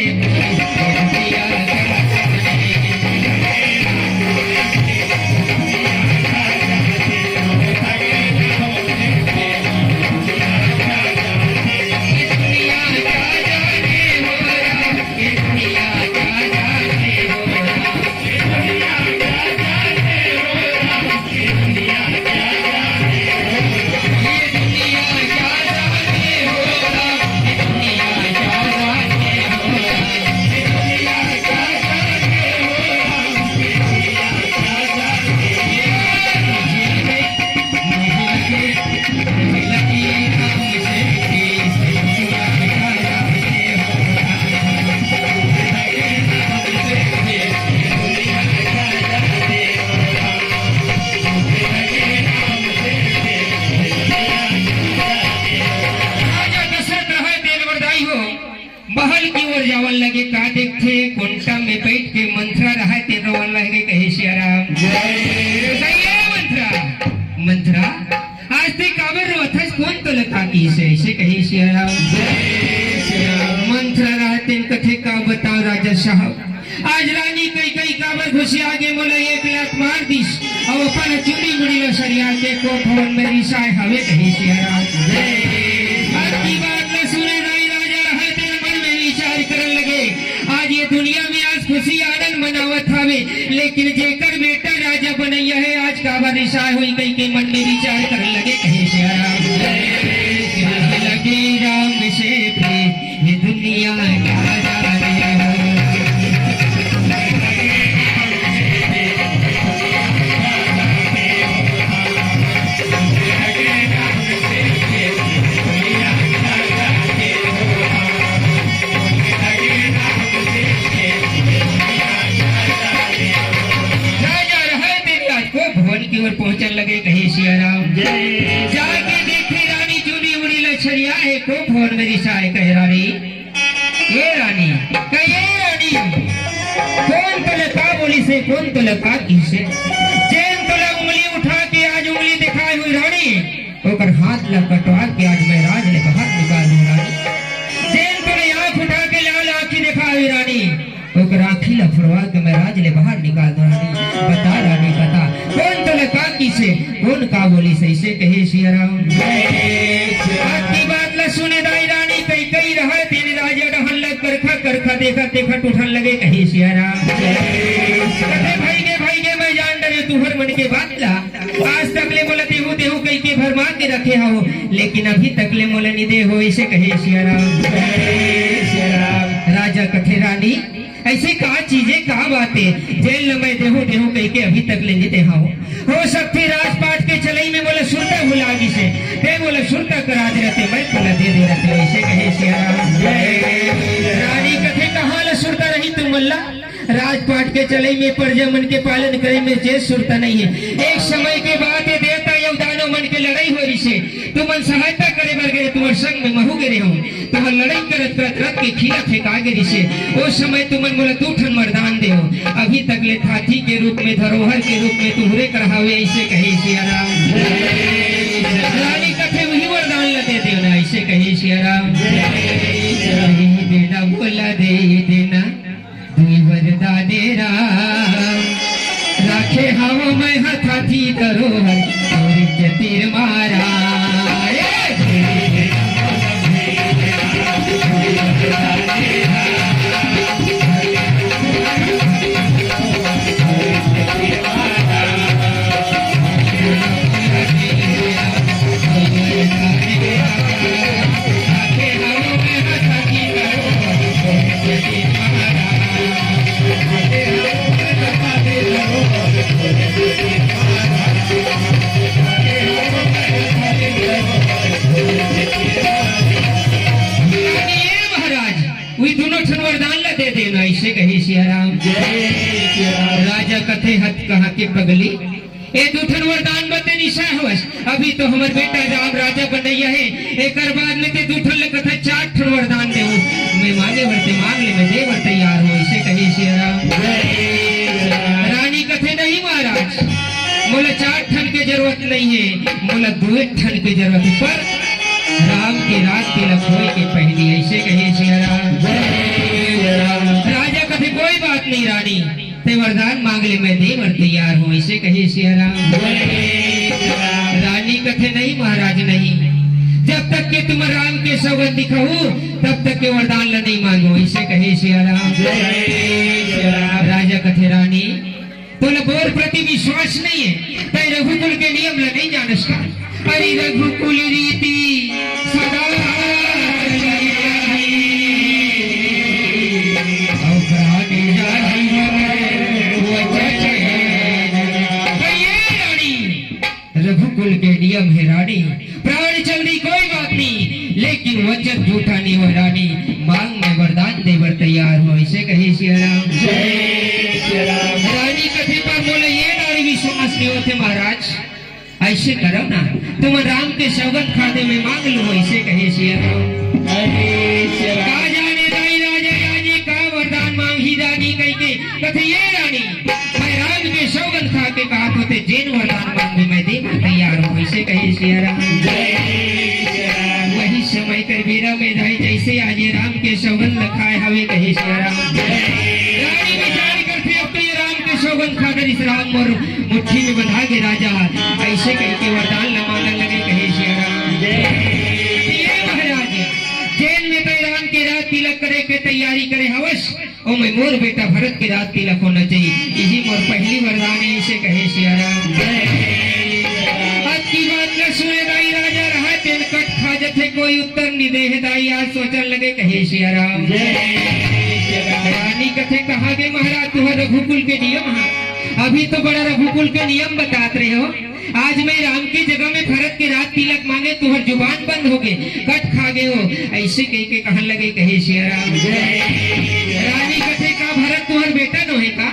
और जावन लगे का देखते कोंटा में बैठ के मंत्रा रहा ते रोवन लगे कहे सियाराम सही है मंत्रा मंत्रा आज ते काबर रोथस कौन तो लगा की से कहे सियाराम मंत्रा रहते कथे का बताओ राजा साहब आज रानी कई कई काबर घुसी आगे मोला 1 लाख मार दिस और अपन चुनी मुड़ी लो सरिया के को भवन में रिसाए हवे कहे सियाराम आज की बात न सुने राई राजा रहते मन में विचार करन लगे आज ये दुनिया में आज खुशी आनंद मनावत हवे लेकिन जेकर बेटा राजा बनैया है आज काबर रिसाए हुई कई के मन में विचार करन लगे कहे सियाराम लगे राम से ये दुनिया का पहुंचन लगे कहे सियाराम जाके देखे रानी चूड़ी उड़ी लछरिया है को फोन में रिसाए कहे रानी ये रानी कहे रानी कौन तो लगा बोली से कौन तो लगा किसे चैन तो लग उंगली उठा के आज उंगली दिखाई हुई रानी ओकर हाथ लग कटवा के आज मैं राज ने बाहर निकाल दूं रानी चैन तो ले आंख उठा के लाल आंखी दिखाई हुई रानी ओकर आंखी लफड़वा के मैं राज ने बाहर निकाल दूं रानी बता कौन तो लगा किसे कौन का बोली से इसे कहे सियाराम की बात ल सुने दाई रानी कई कई रहा तेरे राजा रहन लग करखा देखा उठन लगे कहे सियाराम भाई के मैं जान डरे तुहर मन के बात ला आज तक ले बोला देहू कई के भरमा के रखे हो लेकिन अभी तक ले मोला नहीं दे हो इसे कहे सियाराम राजा कथे रानी ऐसे कहा चीजें कहा बातें जेल न मैं देहू कह के अभी तक ले देते हो सकती राजपाट के चलई में बोले सुरता भुला गी से ते बोले सुरता करा दे रहते मैं बोला दे रहते ऐसे कहे सियाराम रानी कथे कहा ल सुरता रही तुम मल्ला राजपाट के चलई में प्रजा मन के पालन करे में जे सुरता नहीं है एक समय के बाद ये देवता यवदानो मन के लड़ाई हो रही से तुमन सहायता करे बर गए तुम्हारे संग में महू गिरे हो तुम लड़ाई करत रथ के खीरा फेंका गिरी से उस समय तुमन बोला 2 ठन मरदान दे हो अभी तक ले हाथी के रूप में धरोहर के रूप में तुहरे करावे ऐसे कहे सियाराम रानी कथे वही वरदान ल दे देना ऐसे कहे सियाराम देना बोला दे देना दुई वरदान राम राखे हवा मैं हाथी धरोहर और तीर मारा ऐसे कहे सियाराम राजा कथे हथ कहा के पगली ए 2 ठन वरदान बते निशा होस अभी तो हमर बेटा राम राजा बनैया है एकर बाद में ते 2 ठन ले कथा 4 ठन वरदान देऊ मैं मांगे वरते मांग ले मैं देवर तैयार हो ऐसे कहे सियाराम रानी कथे नहीं महाराज मोला 4 ठन के जरूरत नहीं है मोला 2 ठन की जरूरत है पर राम की रात तिलक होए के पहली ऐसे कहे सियाराम राजा कथे कोई बात नहीं रानी ते वरदान मांग ले मैं देवर तैयार हूँ ऐसे कहे सियाराम रानी कथे नहीं महाराज नहीं जब तक के तुम राम के सौगंध दिखाऊ तब तक के वरदान ला नहीं मांगो ऐसे कहे सियाराम राजा कथे रानी तुम बोर प्रति विश्वास नहीं है तय रघुकुल के नियम ला नहीं जानस का अरे रघुकुल रीति सदा रघुकुल के नियम है रानी प्राण चलनी कोई बात नहीं लेकिन वचन झूठा नहीं हो रानी मांग में वरदान देवर तैयार हो ऐसे कहे सियाराम रानी कथे पर बोले ये नारी विश्वास नहीं होते महाराज ऐसे करो ना तुम राम के सौगंध खाते में मांग लो ऐसे कहे सियाराम जाने दाई राजा जेन वरदान मांगे मैं दे मैं तैयार हूँ ऐसे कहे सिया राम। वही समय कर बेरा में रहे जैसे आज राम के सौगंध खाए हवे कहे सिया राम। रानी विचार करते अब तो ये राम के सौगंध खाकर इस राम और मुट्ठी में बंधा के राजा ऐसे कह के वरदान न मांगने लगे कहे सिया राम। महाराज जेल में कई राम के रात तिलक करे के तैयारी करे हवस ओ मैं मोर बेटा भरत के रात तिलक होना चाहिए यही मोर पहली वरदान है इसे कहे सिया राम। आज की बात न सुने दाई राजा रहा तेल कट खा जथे कोई उत्तर नहीं दे दाई आज सोचने लगे कहे सिया राम। रानी कथे कहा गे महाराज तुहर रघुकुल के नियम है अभी तो बड़ा रघुकुल के नियम बतात रहे हो आज मैं राम की जगह में भरत के रात तिलक मांगे तुहर जुबान बंद हो गए कट खा गए हो ऐसे कह के कहन लगे कहे सिया राम। रानी कथे का भरत तुहर बेटा नो है का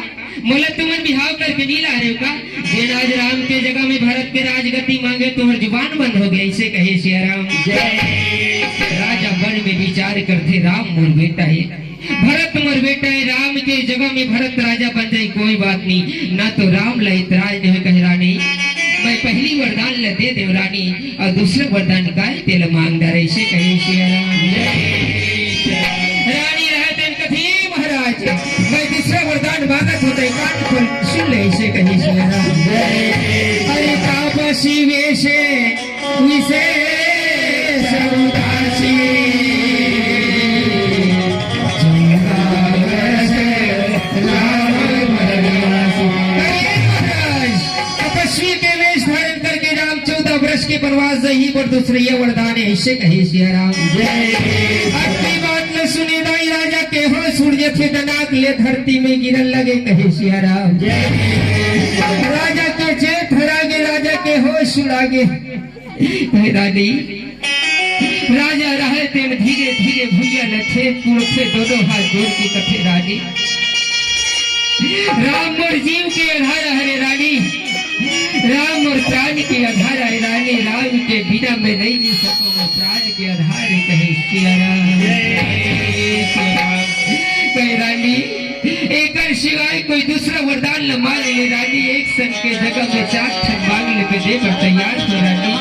मोला तुमन बिहाव करके नहीं ला रहे हो का जे आज राम के जगह में भरत के राजगति मांगे तुहर जुबान बंद हो गई ऐसे कहे सिया राम। राजा मन में विचार करते राम मोर बेटा है भरत मोर बेटा है राम के जगह में भरत राजा बन जाए कोई बात नहीं ना तो राम ला इतराज नहीं कहे रानी मैं पहली वरदान ल दे देव रानी और दूसरा वरदान का तेल मांगदार ऐसे कहे सिया राम। रानी रहते कथी महाराज मैं दूसरा वरदान मांगत होते कान खोल सुन ले ऐसे कहे सिया राम। अरे तापसी वेशे विशेष उदासी के प्रवास ही पर दूसरे ये वरदान है ऐसे कहे सिया राम। अपनी बात न सुने दाई राजा के हो सूर्य थे दनाक ले धरती में गिरन लगे कहे सिया राम। राजा के चेत हरागे राजा के होश उड़ागे रानी राजा रहे तेन धीरे धीरे भूया लथे कुड़थे दोनों हाथ जोड़ की कथे रानी राम और जीव के आधार हरे रानी राम और प्राण के आधार है रानी राम के बिना मैं नहीं जी सकूं मैं प्राण के आधार कहे सिया राम। कहे रानी एक सिवाय कोई दूसरा वरदान न मांग ले रानी एक सन के जगह में चार ठन मांग ले पे देकर तैयार हो रानी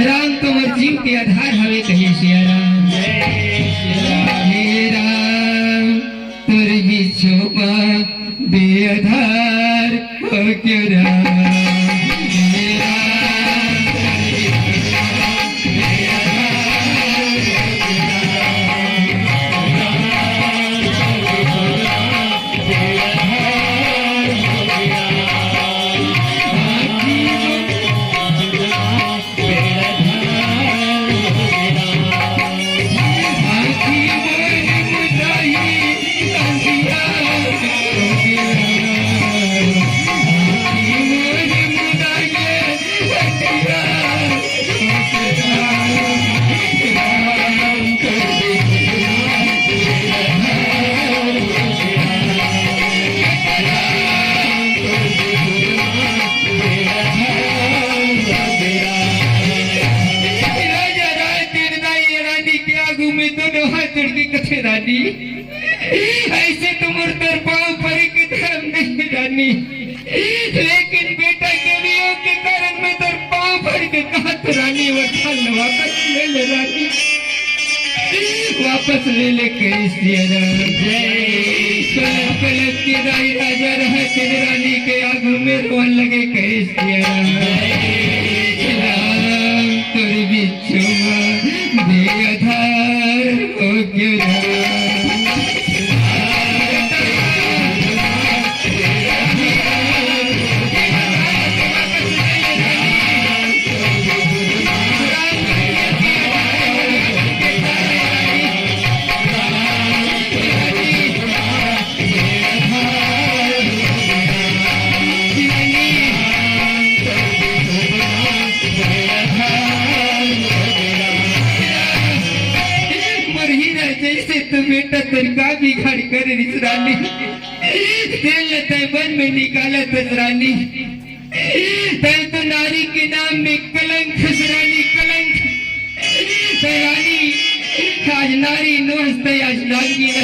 राम तुम्हार जीव के आधार हवे कहे सिया राम। हे राम तुर बिछोमा बेआधार हो क्यों राम रानी ऐसे तुम तर पाँव परे के धर्म नहीं रानी लेकिन बेटा के लिए के कारण मैं तर पाँव भर के कहा तो रानी वरदान वापस ले ले रानी वापस ले ले कैसे कलक के दाई राजा रहे तेरे रानी के आगू में रोन लगे कैसे राम तुर बिछुआ बेआधार हो क्यों बेटा तरीका बिगाड़ कर रानी तेल तय बन में निकाला रानी तय तो नारी के नाम में कलंक रानी कलंक रानी आज नारी नोस्त आज नागिन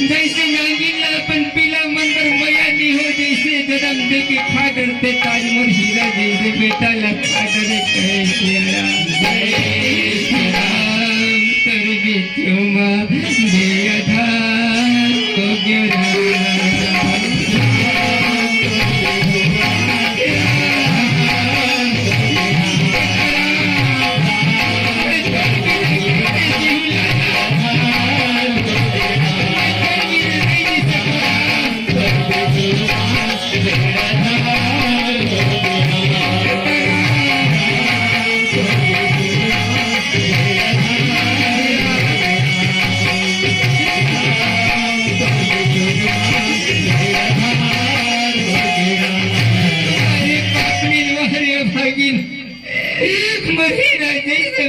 जैसे नागिन अपन पीला मंदिर मया नहीं हो जैसे जन्म दे के खा डरते ताज मोर हीरा जैसे बेटा लखा डरे कहे सिया राम जय श्री राम कर बिचो माँ दे आधार हो गया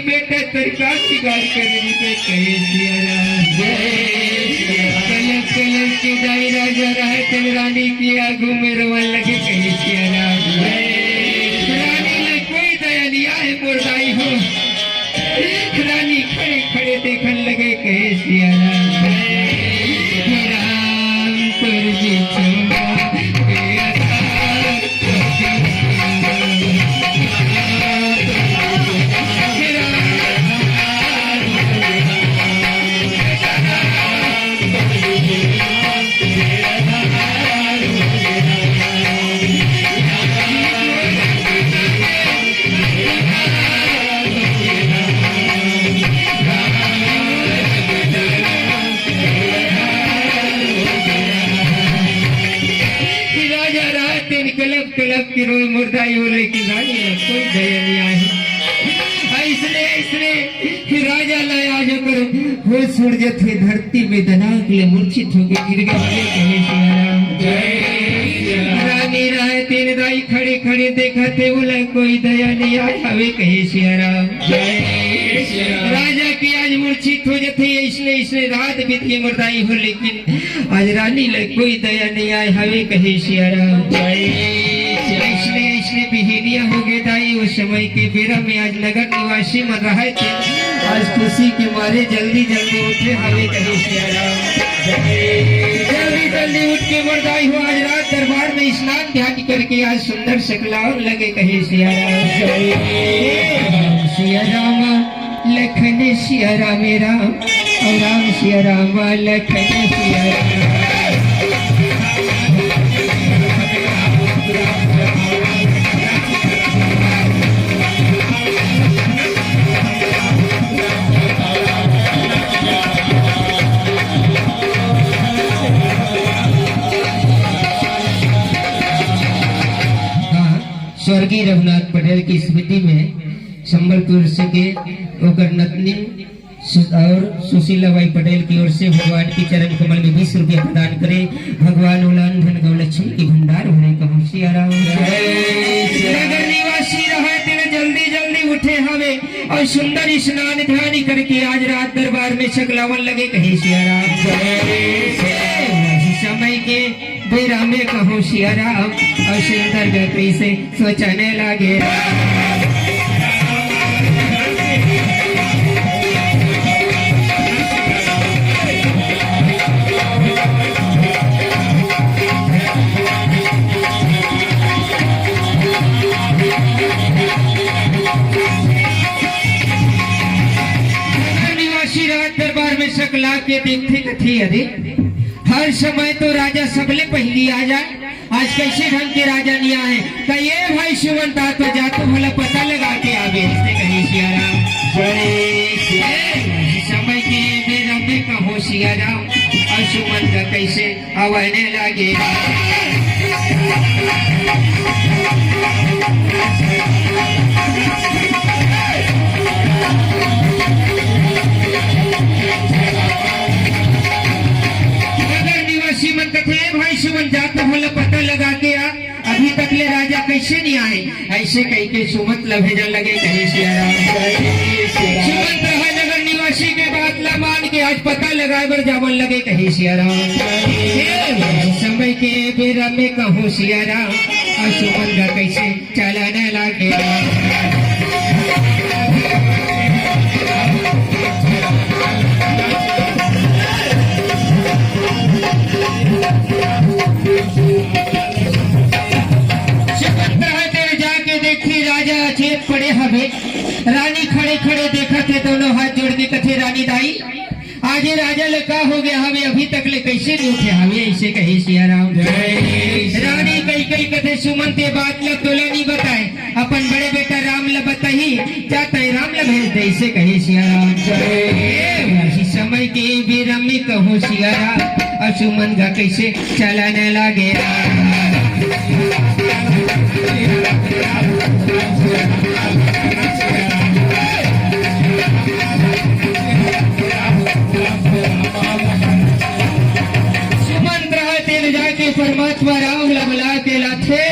बेटा सरकार की गाड़ी कर रही थे कहे सिया राम कलर कलर के दाई राजा रहा चल रानी की आगू में रोवन लगे कहे सिया राम रानी ने कोई दया नहीं आए मुर्दाई हो रानी खड़े खड़े देखने लगे कहे सिया राम राम तुर जी चुमा कलब की रोई मुर्दाई हो लेकिन रानी ने कोई दया नहीं आई इसने राजा लाया जो कर वो सूरज थे धरती में दनाक ले मूर्छित हो गए गिर गए कहे सिया राम रानी राय तीन दाई खड़े खड़े देखा थे बोला कोई दया नहीं आई हवे कहे सिया राम राजा की आज मूर्छित हो जाते इसने रात बीती मुर्दाई हो लेकिन आज रानी ले कोई दया नहीं आई हवे कहे सिया राम इसने बिहनिया हो गए दाई उस समय के बेरा में आज नगर निवासी मन रहे थे आज खुशी के मारे जल्दी जल्दी उठे हवे कहे सिया राम जल्दी जल्दी उठ के मुर्दाई हो आज रात दरबार में स्नान ध्यान करके आज सुंदर सकलाओ लगे कहे सिया राम लखन सिया राम राम और राम सिया राम लखन सिया राम स्वर्गीय रघुनाथ पटेल की स्मृति में संबलपुर से के ओकर नतनी और सुशीलाबाई पटेल की ओर से भगवान के चरण कमल में 20 रुपया प्रदान करे भगवान उलान धन गौलक्ष्मी की भंडार होने कहूँ सिया राम नगर निवासी रहे तेरे जल्दी जल्दी उठे हवे और सुंदर स्नान ध्यान करके आज रात दरबार में सकलावन लगे कहे सिया राम समय के बेरा में कहूँ सिया राम और सुंदर गति से सोचने लगे निवासी रात दरबार में सकला के देखते कथी अरे हर समय तो राजा सबले पहली आ जाए आज कैसे ढंग के राजा नहीं आए तो ये भाई सुमंता तो जा तो भला पता लगा के आवे इसने कही सिया राम समय के बेरा में कहो सिया राम और सुमंता कैसे आवाने लगे मन कथे भाई सुमन जात होला पता लगा के आ अभी तक ले राजा कैसे नहीं आए ऐसे कह के सुमंत भेजन लगे कहे सिया राम सुमंत रहा नगर निवासी के बात ला मान के आज पता लगाए बर जावन लगे कहे सिया राम समय के बेरा में कहूँ सिया राम और सुमंत कैसे चलाने लगे रानी खड़े खड़े देखा थे दोनों हाथ जोड़ के कथे रानी दाई आगे राजा ले का हो गया हमें अभी तक ले कैसे नहीं उठे हमें ऐसे कहे सिया राम। रानी कई कई कथे सुमन ते बात ला तोला नहीं बताए अपन बड़े बेटा राम ला बताही जाता है राम ला भेज दे ऐसे कहे सिया राम। वही समय के बेरम में कहो सिया राम असुमन का कैसे चलाने लगे परमात्मा राम लबला के लाथे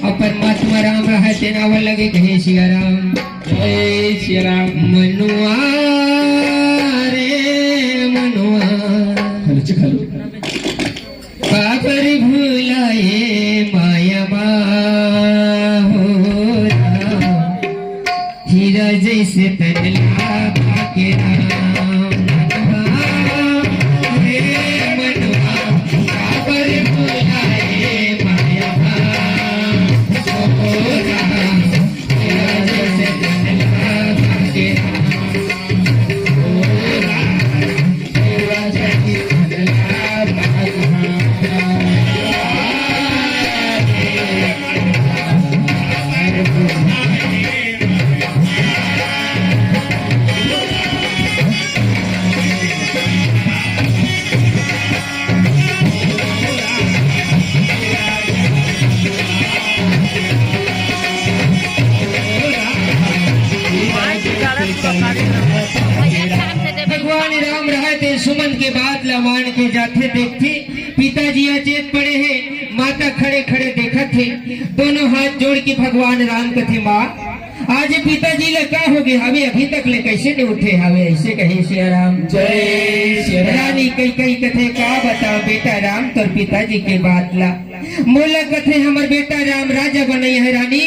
और परमात्मा राम रहते नावल लगे कहे सिया राम। जय सिया राम। मनुआ रे मनुआ पापर भूलाए माया हो हीरा जैसे तनला के राम। भगवान राम रहते सुमन के बाद लमान के जाते देखते पिताजी अचेत पड़े हैं माता खड़े खड़े देखा थे दोनों हाथ जोड़ के भगवान राम कथे माँ आज पिताजी ले क्या हो गए हमें अभी तक ले कैसे नहीं उठे हमें ऐसे कहे सिया राम। जय सिया राम। रानी कई कई कथे का बताओ बेटा राम तोर पिताजी के बात ला मोला कथे हमार बेटा राम राजा बने है रानी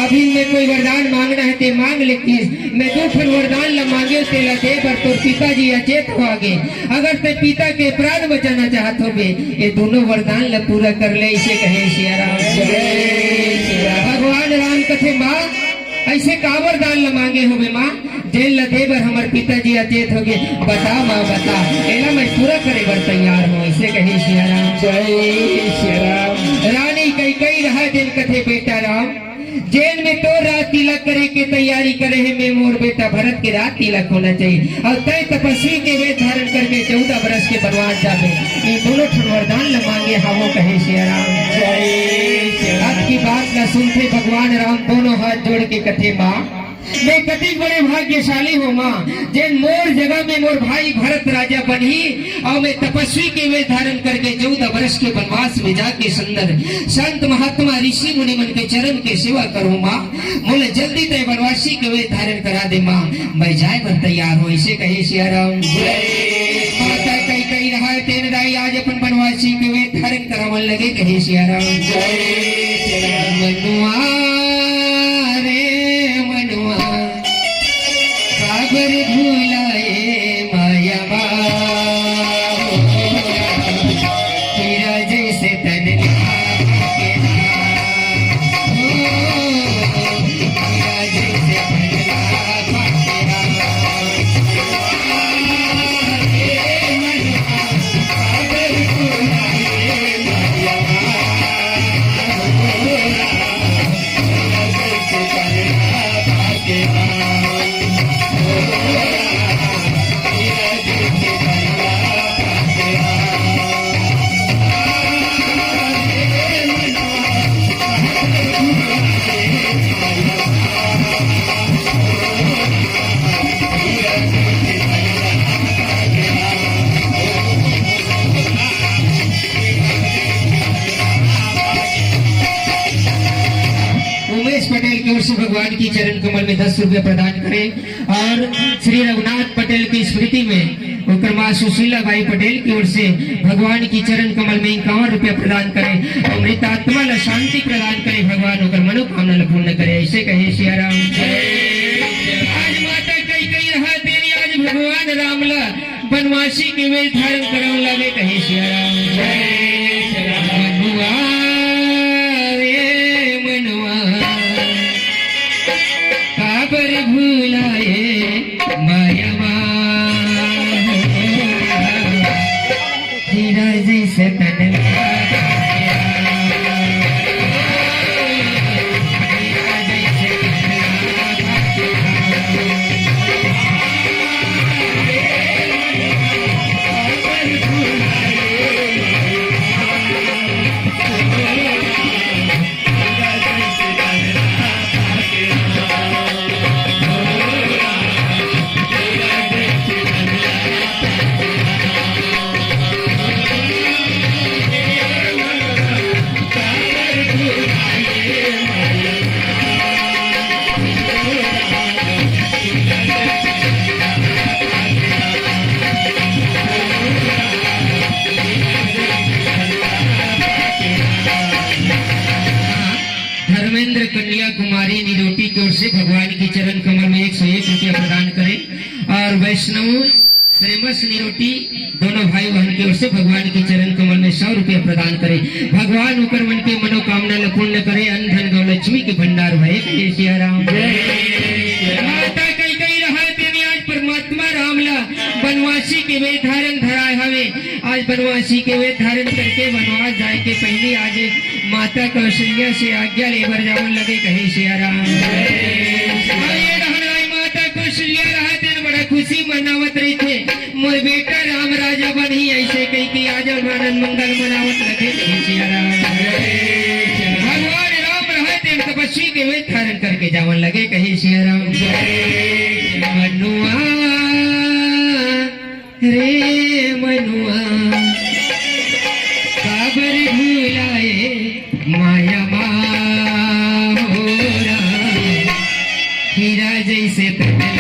अभी में कोई वरदान मांगना है ते मांग लेती मैं दो फिर वरदान ला मांगे तेला दे पर तोर पिताजी अचेत हो आगे अगर ते पिता के प्राण बचाना चाहत हो ये दोनों वरदान ला पूरा कर ले इसे कहे सिया राम। जय सिया राम। भगवान राम कथे माँ ऐसे का वरदान ला मांगे हो माँ जेल ला दे बर हमारे पिताजी अचेत हो गए बता माँ बता एला मैं पूरा करे बर तैयार हूँ ऐसे कहे सिया राम। जय सिया राम। रानी कई कई रहा दिन कथे बेटा राम जेल में तो रात तिलक करे के तैयारी करे है मैं मोर बेटा भरत के रात तिलक होना चाहिए और तय तपस्वी के वेद धारण करके 14 बरस के वनवास जावे ये दोनों वरदान ल मांगे हावो कहे सिया राम। जय आपकी बात न सुनते भगवान राम दोनों हाथ जोड़ के कथे माँ मैं कति बड़े भाग्यशाली हूँ माँ जिन मोर जगह में मोर भाई भरत राजा बनी और मैं तपस्वी के वेद धारण करके 14 वर्ष के वनवास में जाके सुंदर संत महात्मा ऋषि मुनि मन के चरण के सेवा करूँ माँ बोले जल्दी तय वनवासी के वेद धारण करा दे माँ मैं जाए पर तैयार हूँ ऐसे कहे सिया राम। माता कई कई रहा तेन राई आज अपन वनवासी के वेद धारण करावन लगे कहे सिया राम। जय मनुआ काबर भूलाए माया हीरा जैसे तनला के हीरा जैसे तनला भगवान की चरण कमल में 10 रुपया प्रदान करें और श्री रघुनाथ पटेल की स्मृति में उनकर माँ सुशीला बाई पटेल की ओर से भगवान की चरण कमल में 51 रुपया प्रदान करें और मृत आत्मा ला शांति प्रदान करें भगवान उनकर मनोकामना ला पूर्ण करे ऐसे कहे सिया राम। आज माता कई कई रहा तेरी आज भगवान राम ला वनवासी के वेद धारण कराव लगे कहे सिया राम। काबर भू वैष्णव श्रीमस निरोटी दोनों भाई बहन की ओर से भगवान के चरण कमल में 100 रुपया प्रदान करे। भगवान ऊपर मन के मनोकामना ल पूर्ण करे। अन्न धन गौ लक्ष्मी के भंडार भय। जय सिया राम। माता कई कई रहा तेने आज परमात्मा राम ला वनवासी के वे धारण धराए हवे। आज वनवासी के वे धारण करके वनवास जाए के पहले आज माता कौशल्या से आज्ञा लेबर जावन लगे। कहे सिया राम। माता कौशल्या रहा तेन बड़ा खुशी मनावत रही थे। मोर बेटा राम राजा बन ही ऐसे कही कि आज आनंद मंगल मनावत लगे। सिया राम। भगवान राम रहा तेन तपस्वी के वे धारण करके जावन लगे। कहे सिया राम। मनुआ रे मनुआ काबर भूलाए माया मोरा हीरा जैसे पतला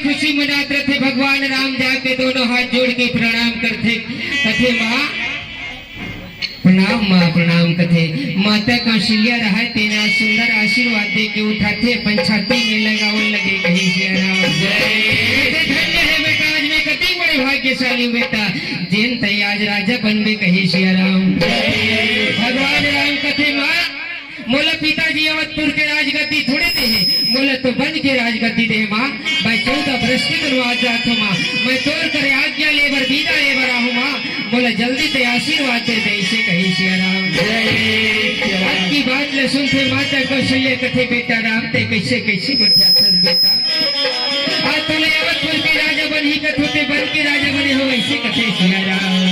खुशी मनाते थे। भगवान राम जाके दोनों हाथ जोड़ के प्रणाम करते कथे माँ प्रणाम माँ प्रणाम कथे। माता कौशल्या रहा तेना सुंदर आशीर्वाद दे के उठाते पंछाती में लगावन लगे। कहे सिया राम। धन्य है बेटा आज मैं कति बड़े भाग्यशाली बेटा जिन तय आज राजा बनबे। कहे सिया राम। भगवान राम कथे माँ मोला पिताजी अवधपुर के राजगद्दी थोड़े दे है। मोला तो बन के राजगद्दी दे माँ। मैं 14 वर्ष की बनवास जात हूँ माँ। मैं तोर करे आज्ञा लेबर बीदा लेबर आहू माँ। बोला जल्दी ते आशीर्वाद दे दे। इसे कही सिया राम। आज की बात ले सुनते माता कौशल्या कथे बेटा राम ते कैसे कैसे बैठा था बेटा। आज तूने अवधपुर के राजा बन ही कथोते बन के राजा बने हो ऐसे कथे सिया राम।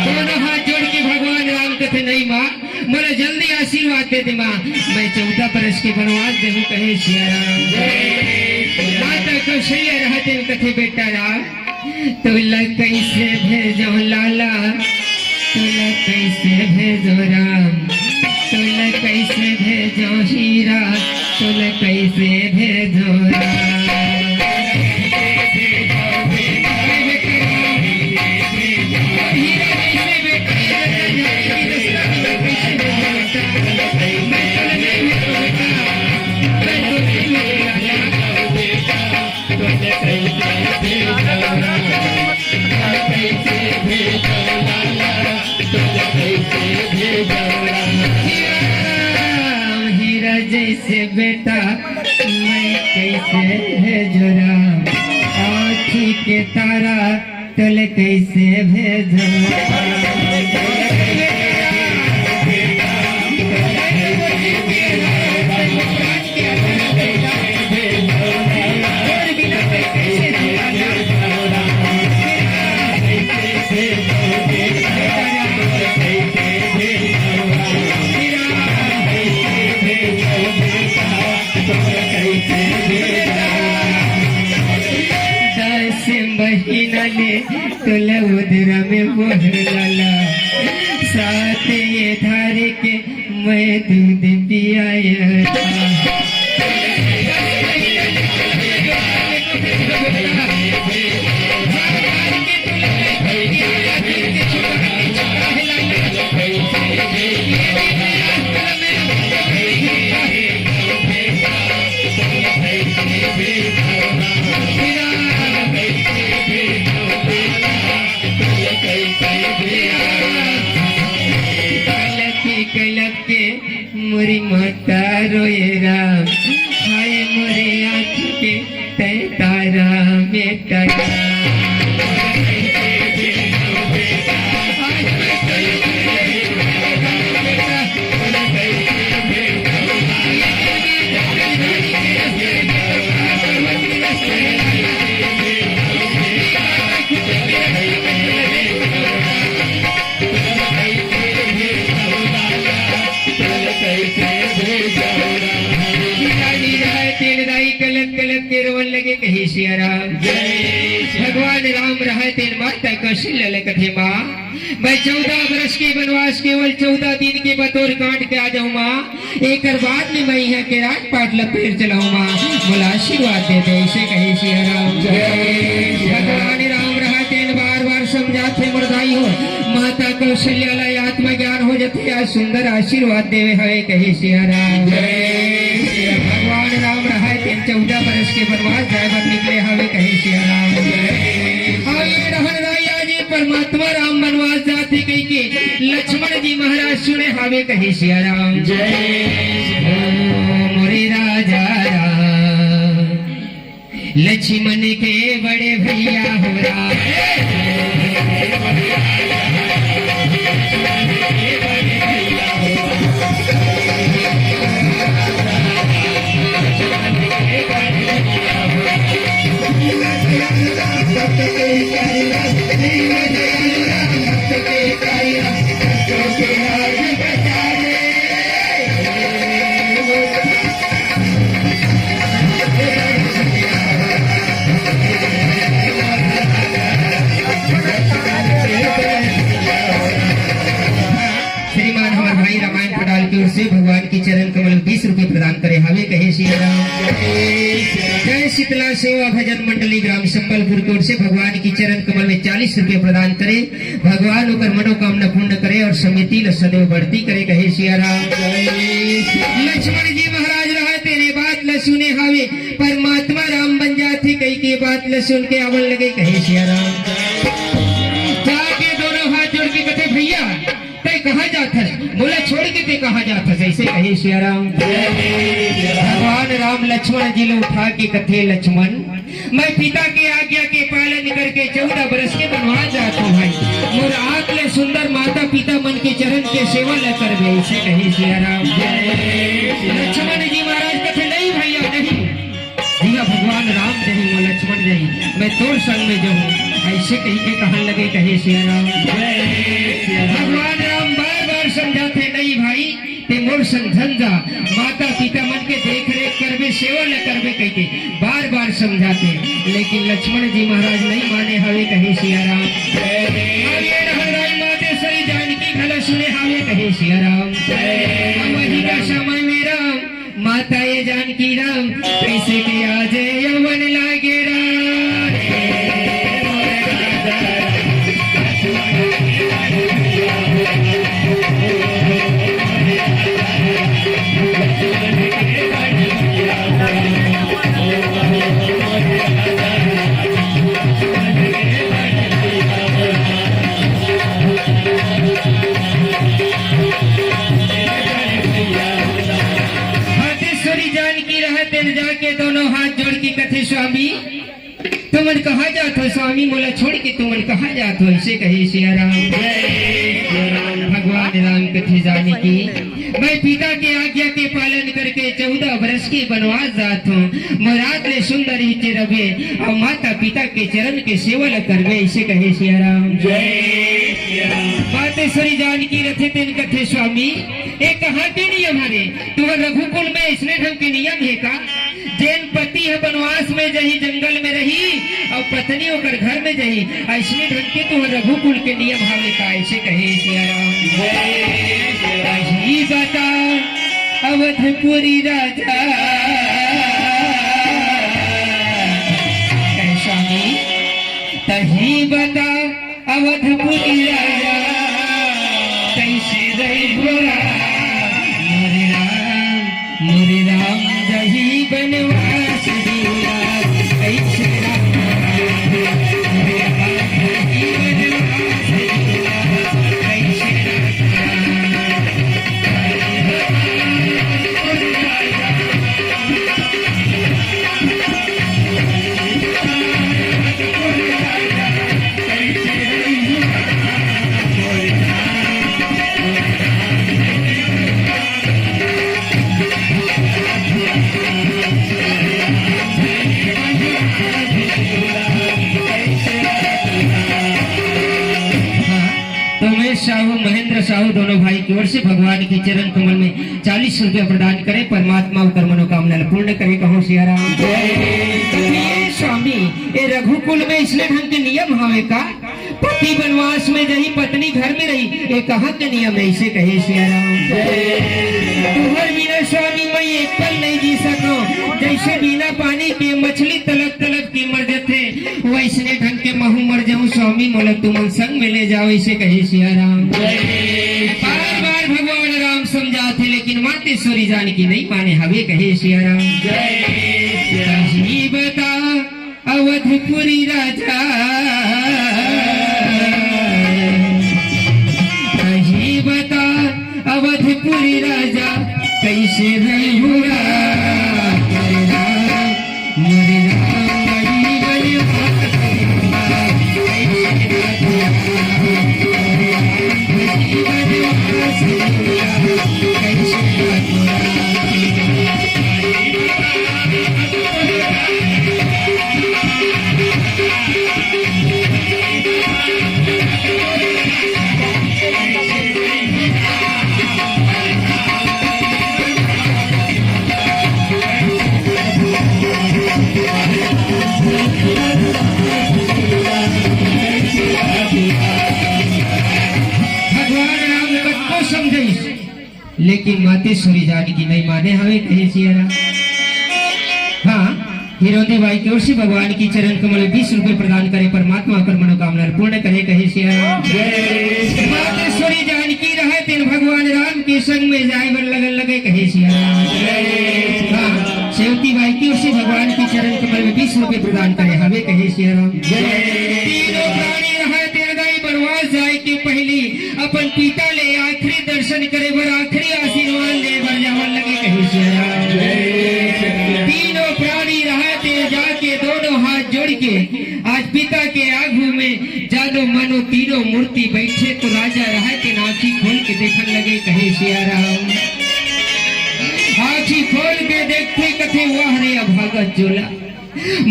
दोनों हाथ जोड़ के भगवान राम कथे नहीं माँ मोला जल्दी आशीर्वाद दे दे माँ। मैं 14 वर्ष के वनवास देहूँ। कहे सिया राम। माता कौशल्या रहते कथे बेटा राम तुला कैसे भेजो लाला तुला कैसे भेजो राम तुला कैसे भेजो हीरा तुला कैसे भेजो राम। हीरा जैसे बेटा मैं कैसे भेजो राम। आँखी के तारा तल कैसे भेजो तुला उधरा में मोहर लाला साथ ये धारे के मैं दूध पियाया था। मोरी माता रोए राम हाय मोरे आँख के तय तारा बेटा। सिया राम। भगवान राम रहे तेन माता कौशल्या ले कथे माँ मैं 14 वर्ष के वनवास केवल 14 दिन के बतौर काट के आ जाऊँ माँ, एक बाद में मैं यहाँ के राजपाट लपेट चलाऊँ माँ, बोला आशीर्वाद दे दे ऐसे कहे सिया राम। भगवान राम रहा तेन बार बार समझाते मुर्दाई हो माता कौशल्या ला आत्मा ज्ञान हो जाते आज सुंदर आशीर्वाद देवे हवे कहे सिया राम। भगवान राम रहा तेन 14 वर्ष के वनवास जाए बर निकले हवे कहे सिया राम। आगे रहन राया जी परमात्मा राम वनवास जाते कही के लक्ष्मण जी महाराज सुने हवे कहे सिया राम। मोरे राजा राम लक्ष्मण के बड़े भैया हो से भगवान की चरण कमल 20 रुपए प्रदान करे हवे कहे श्री राम। जय शीतला सेवा भजन मंडली ग्राम संबलपुर की ओर से भगवान की चरण कमल में 40 रुपए प्रदान करे, भगवान होकर मनोकामना पूर्ण करे और समिति ल सदैव बढ़ती करे कहे श्री राम। लक्ष्मण जी महाराज रहा तेरे बात ल सुने हवे परमात्मा राम बन जाते कई की बात ल सुन के अमल लगे कहे श्री राम। जाके दोनों हाथ जोड़ के कथे भैया कहाँ जाता बोला छोड़ के ते कहाँ जाता ऐसे कहे सिया राम। भगवान राम लक्ष्मण जी ने उठा के कथे लक्ष्मण मैं पिता के आज्ञा के पालन करके 14 बरस के वनवास जाता हूँ भाई, मोर आंख ले सुंदर माता पिता मन के चरण के सेवा ल कर ऐसे कहे सिया राम। लक्ष्मण जी महाराज कथे नहीं भैया नहीं भैया भगवान राम नहीं वो लक्ष्मण नहीं मैं तोर संग में जाऊँ ऐसे कही के कहने लगे कहे सिया राम। भगवान राम बार बार समझाते नहीं भाई ते मोर समझा माता पिता मन के देख रेख करबे सेवा न करबे कह के बार बार समझाते, लेकिन लक्ष्मण जी महाराज नहीं माने हवे कहे सिया राम। आगे रहन मातेश्वरी जानकी भला सुने हवे कहे सिया राम। वही का समय में राम माता ये जानकी राम कैसे के आज यवन लागे राम। जाके दोनों हाथ जोड़ के कथे स्वामी तुमन कहा जात हो स्वामी मोला छोड़ के तुमन कहा जात हो ऐसे कहे सिया राम। भगवान राम कथे जाने की मैं पिता के आज्ञा के पालन करके 14 वर्ष के वनवास जात हूँ, मोरात ले सुंदर हिचे रवे और माता पिता के चरण के सेवा करवे ऐसे कहे सिया राम। मातेश्वरी जानकी रथे तेन कथे स्वामी एक कहा के नियम हरे तुम्हारे रघुकुल में इसने ढंग के नियम है का जैन पति है वनवास में जही जंगल में रही और पत्नी होकर घर में जही ऐसे ढंग के तुम्हारे रघुकुल के नियम हवे का ऐसे कहे सिया राम। बता अवधपुरी राजा स्वामी तही बता अवधपुरी राजा कैसे रही मोरे राम जही बनवास दिया कैसे साहू महेंद्र साहू दोनों भाई की ओर से भगवान की चरण कमल में 40 रुपया प्रदान करे, परमात्मा कर मनोकामना पूर्ण करे कहो सिया राम। स्वामी ये रघुकुल में इसलिए ढंग के नियम हवे का पति वनवास में रही पत्नी घर में रही ये कहाँ के नियम है इसे कहे सियाराम तुम्हार बिना स्वामी मैं एक पल नहीं जी सको जैसे बिना पानी के मछली तलक तलक के मर जाते वैसने ढंग के महू मर जाऊं स्वामी मोला तुम संग में ले जाओ इसे कहे सियाराम बार बार भगवान राम समझाते लेकिन मातेश्वरी जानकी नहीं माने हवे कहे सियाराम जी बता अवधपुरी राजा जी बता अवधपुरी राजा कैसे भई हुआ लेकिन मातेश्वरी जानकी नहीं माने हमें कहे सियाराम हाँ हिरोदे भाई की ओर से भगवान की चरण कमल 20 रुपए प्रदान करे परमात्मा कर मनोकामना पूर्ण करे कहे सियाराम मातेश्वरी जानकी रहे तेन भगवान राम के संग में जाए बर लगन लगे कहे सियाराम हाँ सेवती भाई की ओर से भगवान की चरण कमल में 20 रुपए प्रदान करे हमें कहे सियाराम तीनों प्राणी रहे तेर गई बनवास जाए के पहली अपन पिता ले आखिरी दर्शन करे बर आखिरी आशीर्वाद ले बर जावन लगे कहे सियाराम तीनों प्राणी रहते जाके दोनों हाथ जोड़ के आज पिता के आगू में जानो मानो तीनों मूर्ति बैठे तो राजा रहते आँखी खोल के देखने लगे कहे सियाराम आँखी खोल के देखते कथे वाह रे अभागत जोला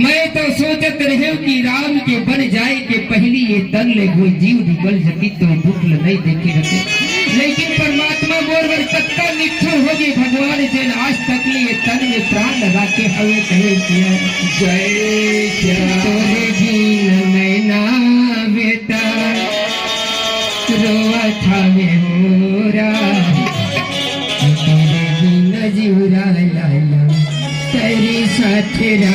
मैं तो सोचत रहे कि राम के बन जाए के पहली ये तन ले कोई जीव निकल सकी तो दुख नहीं देखे रहते लेकिन परमात्मा बोर कत्ता निठुर हो गए भगवान जन आज तक लिए तन में प्राण लगा के हवे कहे जय तोरे जीन में ना बेटा रोआ था में होरा तोरे जीन जीवरा लाला तेरी साथरा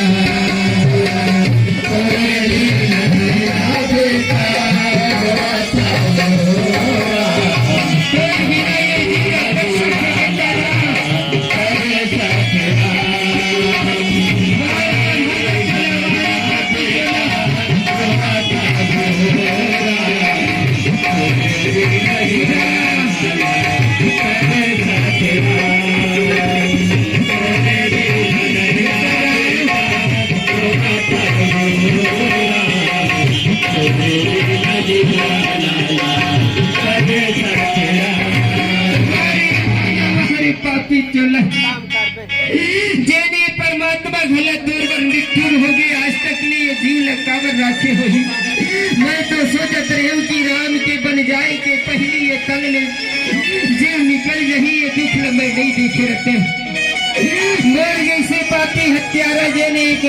पापी चोला जेने परमात्मा गलत दूर पर निठुर हो गए आज तक ने ये जीव लकावर रखे हो मैं तो सोचत रही हूँ कि राम के बन जाए के पहली ये तंग ले जीव निकल रही ये दुख मैं नहीं देखे रहते मोर जैसे पापी हत्यारा जेने एक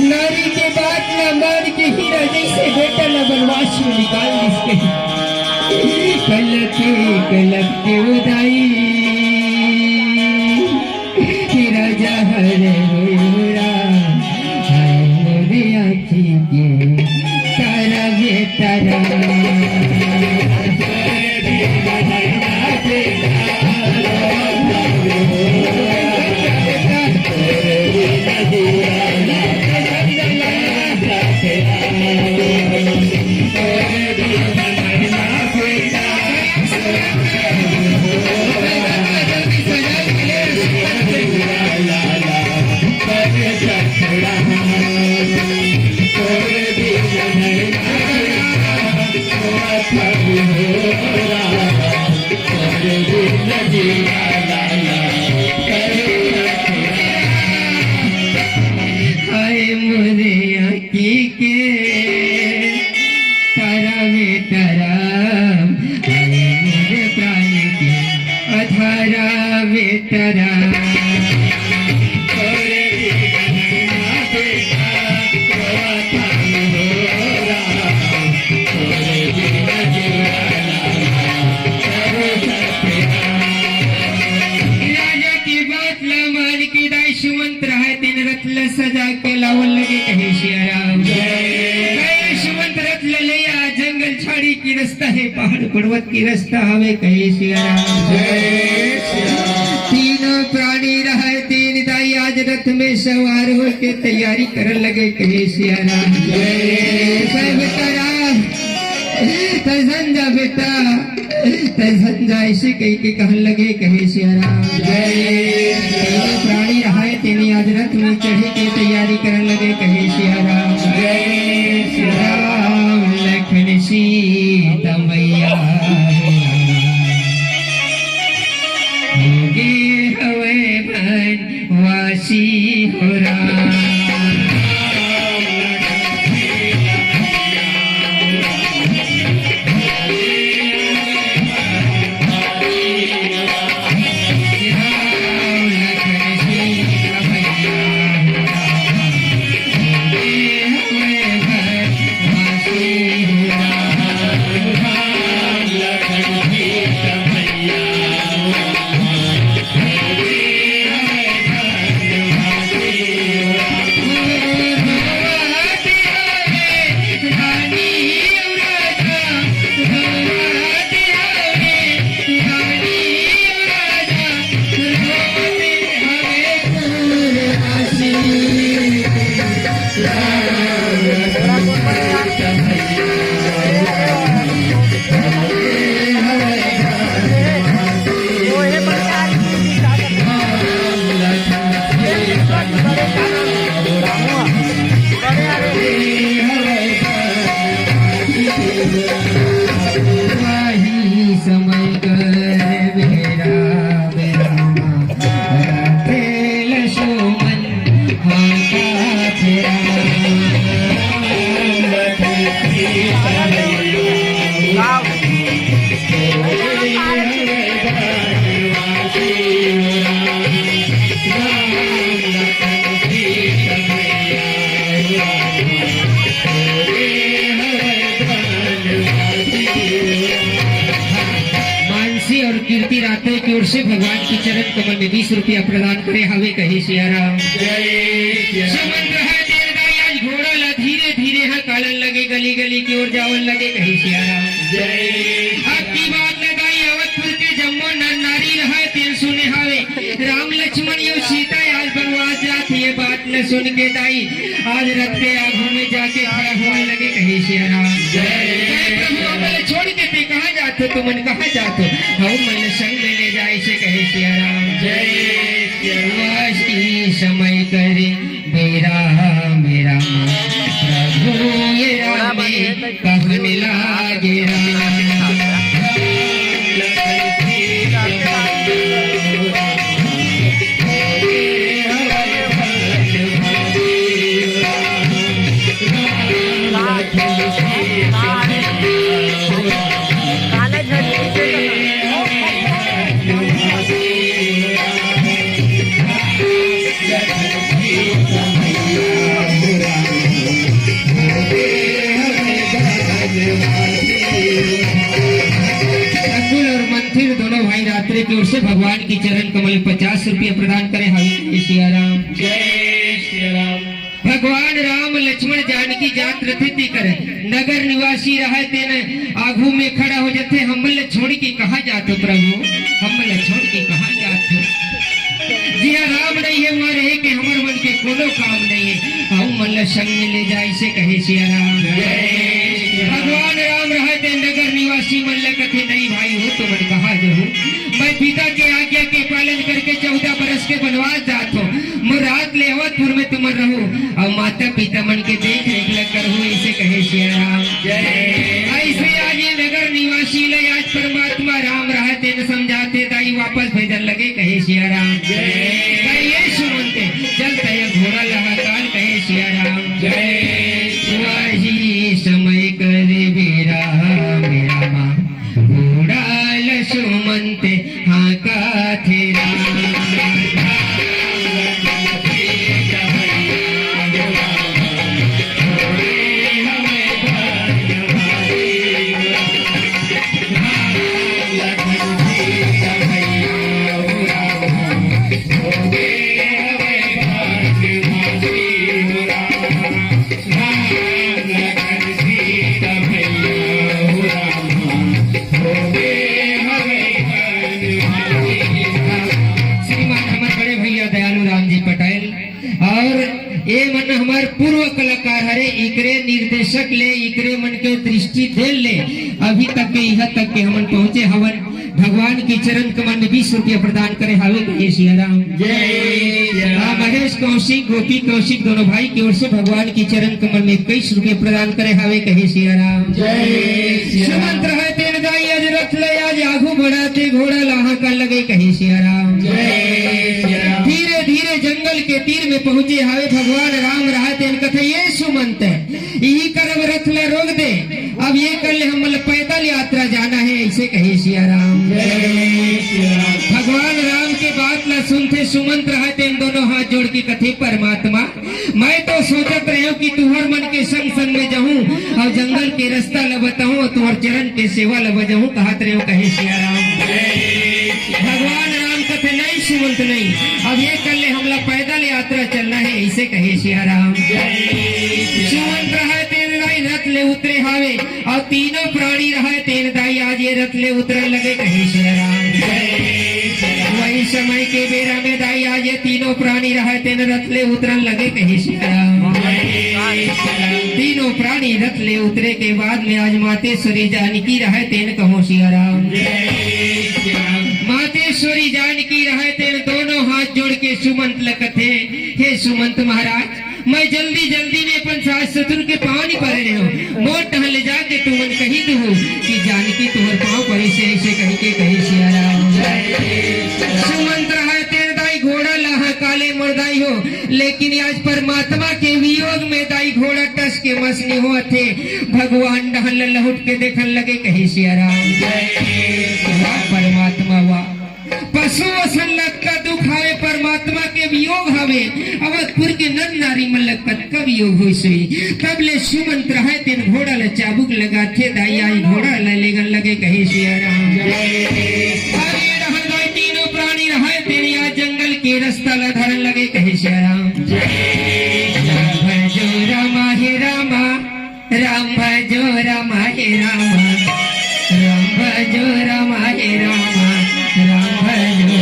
नारी के बात न मान के हीरा जैसे बेटा न बनवास में निकाल इसके कलक के उदाई राजा हरे रोरा हरे आखी के तारा बेतारा यशवंत रहे तेन रथ ल सजा के लावल लगे कहे सिया राम कहे यशवंत रथ ल ले आ जंगल झाड़ी की रास्ता है पहाड़ पर्वत की रास्ता हवे कहे सिया राम तीनों प्राणी रहे तीन दाई आज रथ में सवार होके तैयारी करने लगे कहे सिया राम बेटा राम संजा बेटा संजा ऐसे कही के कहने लगे कहे सिया राम तीनों प्राणी रहे तेने आज रथ में चढ़े के तैयारी करने लगे कहे सिया राम राम लखन सीता मैया होगे हवे बनवासी हो राम कीर्ति रात्रि की ओर से भगवान की चरण कमल में 20 रुपया प्रदान करे हवे कहे सिया राम आज घोड़ा ला धीरे धीरे हाँ कालन लगे गली गली की ओर जावन लगे कहे सिया राम आपकी बात लगाई अवधपुर के जम्मो नर नारी रहा तेल सुने हावे राम लक्ष्मण यो सीता आज बनवास जाती है बात न सुन के दाई आज रथ के आगू में जाके खड़ा होने लगे कहे सिया राम छोड़ के पे कहा जाते तो मन कहा जाते हम मन संग में ले जाए से कहे सिया राम समय करे मेरा मेरा प्रभु ये राम कहने लागे की ओर से भगवान की चरण कमल 50 रुपये प्रदान करे हवे सिया राम भगवान राम लक्ष्मण जानकी जात रथे करे नगर निवासी रहे तेने आगू में खड़ा हो जाते हमल छोड़ के कहा जातो प्रभु हमल छोड़ के कहा जातो जी राम नहीं है वहाँ रहे के हमर मन के कोनो काम नहीं है हम मन संग में ले जाए से कहे सिया राम भगवान राम रहे थे नगर निवासी मन कथे नहीं भाई हो तो मन कहा जो मैं पिता के आज्ञा के पालन करके 14 बरस के बनवास जात हो मुराद ले अवधपुर में तुम रहो और माता पिता मन के देख रेख कर हो ऐसे कहे श्री राम ऐसे आज ये नगर निवासी ले आज परमात्मा राम रहते न समझाते दाई वापस भेजन लगे कहे श्री राम ये सुनते चलते घोड़ा लगातार कहे श्री राम वही समय करे मेरा मेरा माँ घोड़ा सुमंते हाँ का थेरा भैया हमार पूर्व कलाकार हरे इकरे निर्देशक ले इकरे मन के दृष्टि दे ले अभी तक के यहाँ तक के हमन पहुँचे हवन भगवान की चरण कमल में 20 रुपया प्रदान करे हावे कहे सिया राम जय। महेश कौशिक गोपी कौशिक दोनों भाई की ओर से भगवान की चरण कमल में 21 रुपये प्रदान करे हावे कहे सिया राम जय। सुमंत्र है तेन दाई आज रथ ले आज आगू बढ़ाते घोड़ा लाहा का लगे कहे सिया राम जय। धीरे धीरे जंगल के तीर में पहुंचे हावे भगवान राम रहा तेन कथे ये सुमंत यही करब रथ ले रोक दे अब ये कर ले हम पैदल यात्रा जाना है ऐसे कहे सिया राम भगवान राम के बात ला सुनते सुमंत रहते इन दोनों हाथ जोड़ के कथे परमात्मा मैं तो सोचत रहे कि तुहर मन के संग संग में जाऊं और जंगल के रास्ता ला बताऊं और तुहर चरण के सेवा ला बजाऊं कहत रहे कहे सिया राम भगवान राम कथे नहीं सुमंत नहीं अब ये कर ले हमला पैदल यात्रा चलना है ऐसे कहे सिया राम सुमंत रहे तेन दाई रथ ले उतरे हावे और तीनों प्राणी रहे तेन दाई आज ये रथ ले उतरे लगे कहे सिया राम वही समय के बेरा में दाई आज ये तीनों प्राणी रहे तेन रथ ले उतरन लगे कहे सिया राम तीनों प्राणी रथ ले उतरे के बाद में आज मातेश्वरी जानकी रहे तेन कहो सिया राम मातेश्वरी जानकी रहे तेन दोनों हाथ जोड़ के सुमंत लकथे हे सुमंत महाराज मैं जल्दी जल्दी में अपन सास ससुर के पाँव नहीं पड़ रहे हो मोट टहल जाके तुमन कही दू कि जानकी तुम्हारे पाँव पड़े से ऐसे कही के कहे सिया राम सुमंत रहा तेरे दाई घोड़ा लाहा काले मुर्दाई हो लेकिन आज परमात्मा के वियोग में दाई घोड़ा टस के मसनी हो थे भगवान डहल लहुट के देखन लगे कहे सिया राम वाह परमात्मा वाह पशु असलत का दुख हावे परमात्मा के वियोग हावे अवधपुर के नर नारी मल्लकत का वियोग हुई सुई तब ले सुमंत रहे तेन घोड़ा ले चाबुक लगा थे दाई आई घोड़ा ले लेगन लगे कहे सिया राम आगे रहा दाई तीनों प्राणी रहे तेन या जंगल के रास्ता ला धरन लगे कहे सिया राम राम भजो रामा हे रामा राम भजो रामा हे रामा राम भजो रामा हे रामा राम भजो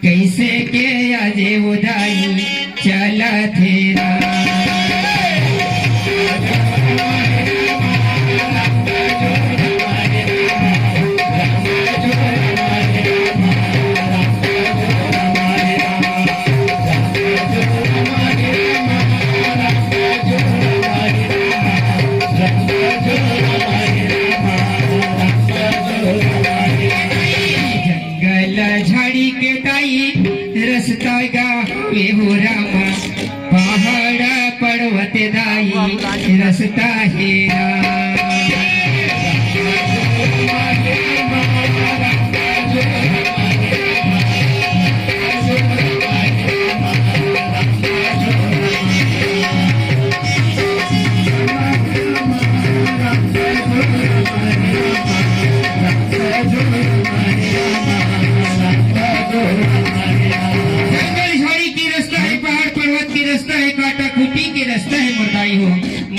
कैसे के आजे उदाई चला तेरा झाड़ी के दाई रस्ता गावे हो रामा पहाड़ पर्वत दाई रस्ता हेरा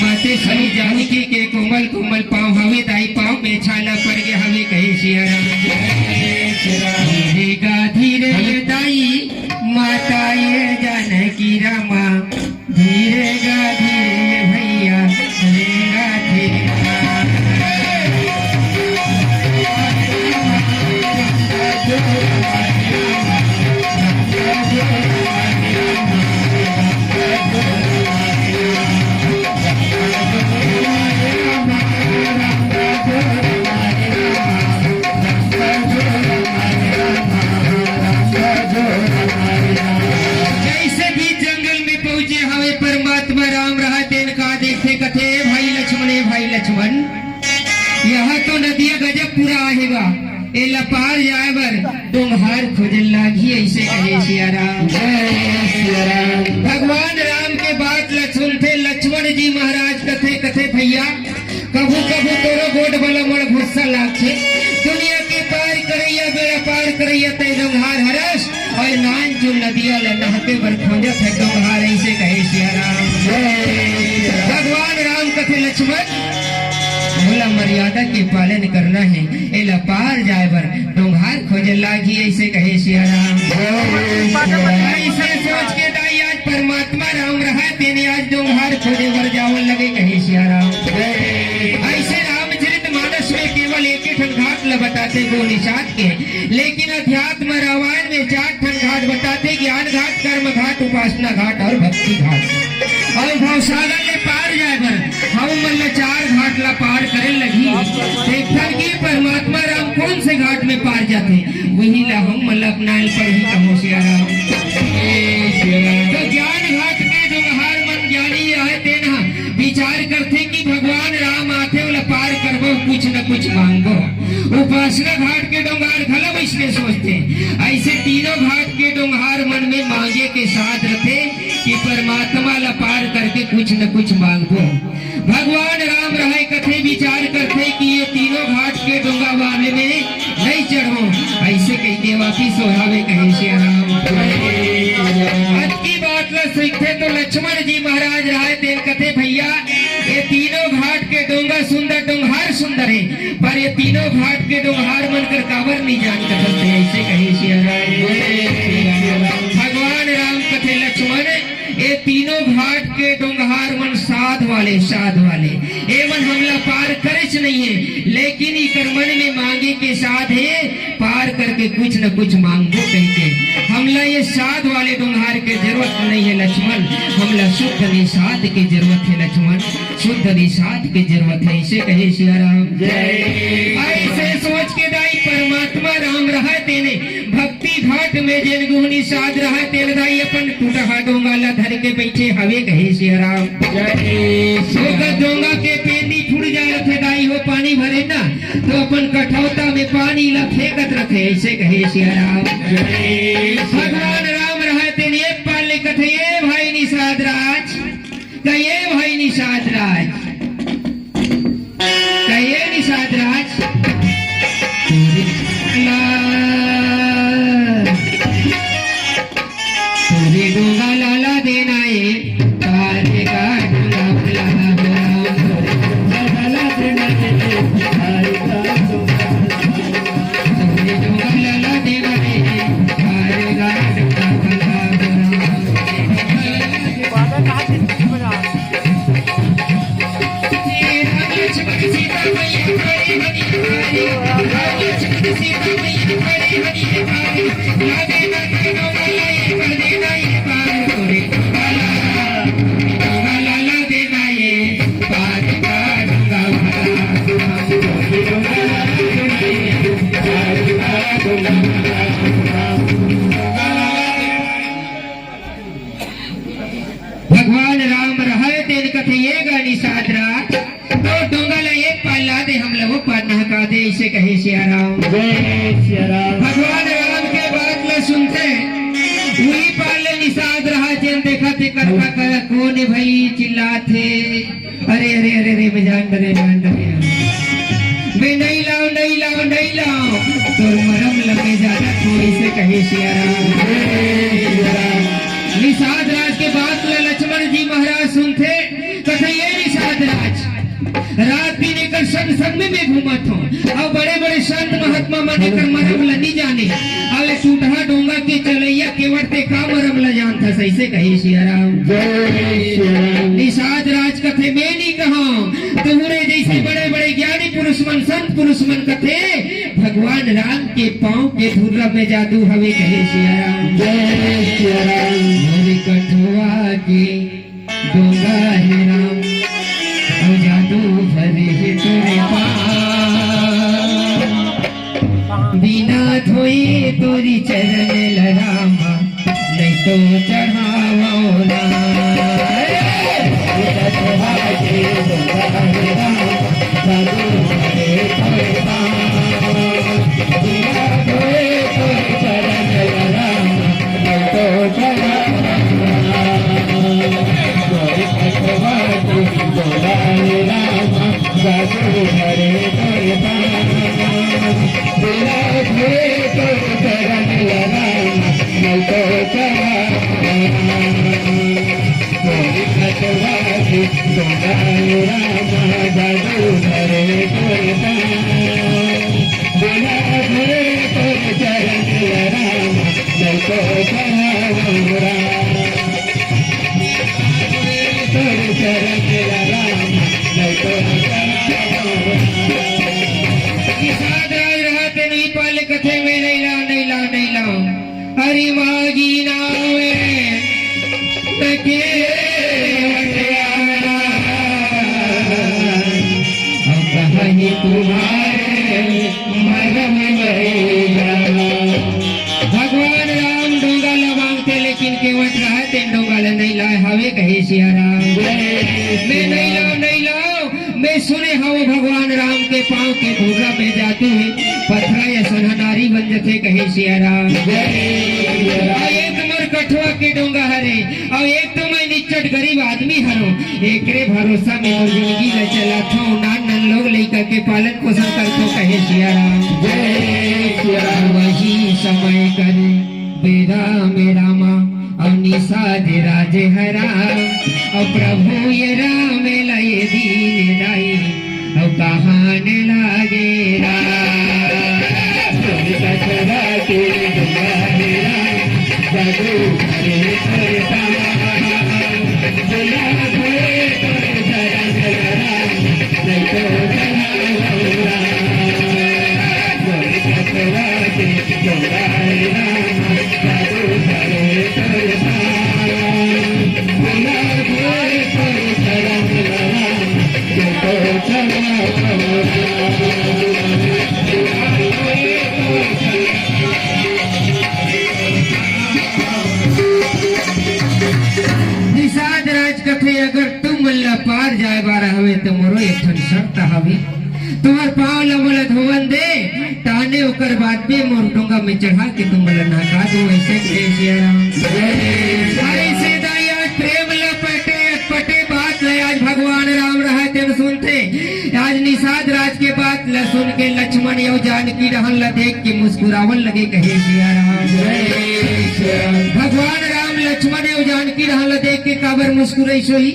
मातेश्वरी जानकी के कोमल कोमल पाँव हवे दाई पाँव में छाला पड़ गया हवे कहे सिया राम धीरेगा धीरे दाई माता ये जानकी रामा धीरेगा धीरे भैया धीरेगा धीरे लक्ष्मण यहाँ तो नदिया गजब पूरा आएगा ए लपार जाए बर तुम्हार खोजल लागी ऐसे कहे सिया राम भगवान राम के बात सुनते लक्ष्मण जी महाराज कथे कथे भैया कभू कभू तोरो गोड वाला मोड़ गुस्सा लागछे दुनिया के पार करैया बेड़ा पार करैया ते डोंगार हरस और नान जो नदिया ले नहते बर खोजत है डोंगार ऐसे कहे सिया राम। भगवान राम कथे लक्ष्मण बोला मर्यादा के पालन करना है एला पार जाए बर डोंगार खोजे लागी ऐसे कहे सिया राम। ऐसे सोच के दाई आज परमात्मा राम रहा तेने आज डोंगार खोजे बर जावन लगे कहे सिया राम। ऐसे रामचरित मानस में केवल एक ही ठन घाट ल बताते गो निषाद के लेकिन अध्यात्म रामायण में 4 ठन घाट बताते ज्ञान घाट कर्म घाट उपासना घाट और भक्ति घाट और भवसागर ले पार जाए बर हम मन 4 घाट ला पार करे लगी देखकर की परमात्मा राम कौन से घाट में पार जाते वही ला हम मन अपनाल पर ही कहो सिया राम। तो ज्ञान घाट में जो हर मन ज्ञानी है तेना विचार करते कि भगवान राम आते वाला पार करबो कुछ न कुछ मांगो। उपासना घाट के डोंगार खलब इसलिए सोचते ऐसे तीनों घाट के डोंगार मन में मांगे के साथ रखे कि परमात्मा ला पार करके कुछ न कुछ मांगो। भगवान राम रहे कथे विचार करते कि ये तीनों घाट के डोंगा वाले में नहीं चढ़ो ऐसे कही के वापिस सोहावे कहे सिया राम। आज की बात ला सीखते तो लक्ष्मण जी महाराज रहे तेल कथे भैया ये तीनों घाट के डोंगा सुंदर डोंगार सुंदर है पर ये तीनों घाट के डोंगार मनकर काबर नहीं जान सकते ऐसे कहे सिया राम। भगवान राम कथे लक्ष्मण ये तीनों घाट के डोंगार मन साध वाले एवं हमला पार करे नहीं है लेकिन इकर मन में मांगे के साथ है पार करके कुछ न कुछ मांगो कहते हमला ये साध वाले डोंगार के जरूरत नहीं है लक्ष्मण हमला शुद्ध निषाद की जरूरत है लक्ष्मण शुद्ध निषाद की जरूरत है ऐसे कहे सिया राम। ऐसे सोच के दाई परमात्मा राम रहा तेने भक्ति घाट में जिन गुह निषाद रहा तेल दाई अपन टूटा डोंगा ला धर के बैठे हवे कहे सिया राम। डोंगा के पेंदी फूट जाए थे दाई हो पानी भरे ना तो अपन कठौता में पानी ला फेंकत रखे ऐसे कहे सिया राम। भगवान राम रहा तेने एक पाले कथे ये भाई निषाद राज कहे भाई निषाद राज कहे निषाद राज तुझे डोंगा लाला देना है तारे का डोंगा फुला लाला देना तुझे डोंगा लाला देना है तारे का डोंगा फुला सीता मैया बड़ी बड़ी सीता मैया बड़ी बड़ी लागे ना डोंगा लाई पर देना ये पार तोरे डोंगा लाला देना ये पार का डोंगा भगवान राम रहे तेरे कथे ये गानी साथ रात तो डोंगा ला एक पाला दे हम लोगों पर नहका दे इसे कहे सिया राम। भगवान राम के बात ला सुनते वही पाले निषाद रहा जिन देखा थे करवा कर कौन भाई चिल्लाते अरे अरे अरे अरे बजान डरे बे नहीं लाओ तो मरम लगे ज्यादा थोड़ी से कहे सिया राम। निषाद राज के बात ला लक्ष्मण जी महाराज सुनते कथे ये निषाद राज रात दिन एक संग में घूमत हो और बड़े बड़े संत महात्मा मन कर मरम ला नहीं जाने अले टूटा डोंगा के चलैया केवरते का मरम ला जानता सही से कहे सिया राम। निषाद राज कथे में नहीं कहा तुम्हारे जैसे बड़े बड़े ज्ञानी पुरुष मन संत पुरुष मन कथे भगवान राम के पांव के धुर्रा में जादू हवे कहे सिया राम। कठुआ के डोंगा है राम जादू भरे तोरे बिना धोए तोरी चरण लरामा नहीं तो चढ़ाओ ना जादू भरे तोरे बिना धोए तोरी चरण लरामा नहीं तो चढ़ाओ ना गोराए रामा जादू हरे बिना घरे तो चरण लगाना मैं तो कोई खतवासी गोराए रामा जादू हरे बिना घरे तो चरण लगाना मैं तो कथे में नहीं ला हरि मागी नावे तके कहीं तुम्हारे मरम भगवान राम डोंगा मांगते लेकिन केवट रहा तेन डोंगा नहीं लाए हवे कहे सिया राम मैं नहीं लाओ मैं सुने हवो भगवान राम के पांव के धूरा में जाते हैं पथरा या सोनारी बन जथे कहे सिया राम एक मोर कठुआ के डोंगा हरे और एक तो मैं निचट गरीब आदमी हरो एकरे भरोसा में मोर जिंदगी ले चला थो नान लोग लेकर के पालन पोषण करतो कहे सिया राम वही समय करे बेरा मेरा माँ और निषाद राज हरा और प्रभु ये राम लय दीन दाई और कहान लागे निषाद राज कथे अगर तुम मल्ला पार जाए बारा हवे तो मोरो एक ठन शर्त हवे तुम्हार पाँव लमल धोवन दे ताने ओकर बाद पे मोर डोंगा में चढ़ा के तुम मल्ला नहा दो ऐसे ऐसे दया प्रेम लपटे पटे बात ले आज भगवान राम रहा तेन सुनते आज निषाद राज के बात ल सुन के लक्ष्मण यो जानकी रहन ल देख के मुस्कुरावन लगे कहे सिया राम भगवान राम लक्ष्मण यो जानकी रहन ल देख के काबर मुस्कुराई सोई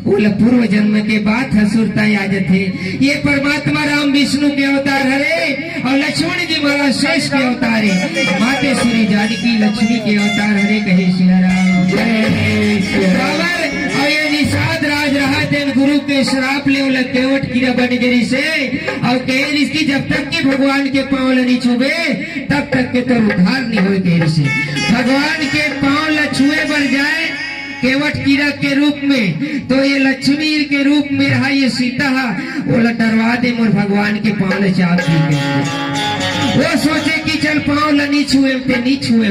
बोला पूर्व जन्म के बात हसुरता याद थे ये परमात्मा राम विष्णु के अवतार हरे और लक्ष्मण जी महाराज शेष के अवतार है माते श्री जानकी लक्ष्मी के अवतार हरे कहे सिया राम और ये निषाद राज रहा तेन गुरु के श्राप ले लग केवट कीड़ा बन गिरी से और कह इसकी जब तक के भगवान के पाँव नहीं छुए तब तक के तो उद्धार नहीं हो गए से भगवान के पाँव ल छुए बर जाए केवट कीड़ा के रूप में तो ये लक्ष्मी के रूप में रहा ये सीता वो डरवा दे मोर भगवान के पाँव चाप वो सोचे कि चल पाँव नहीं छुए ते नहीं छुए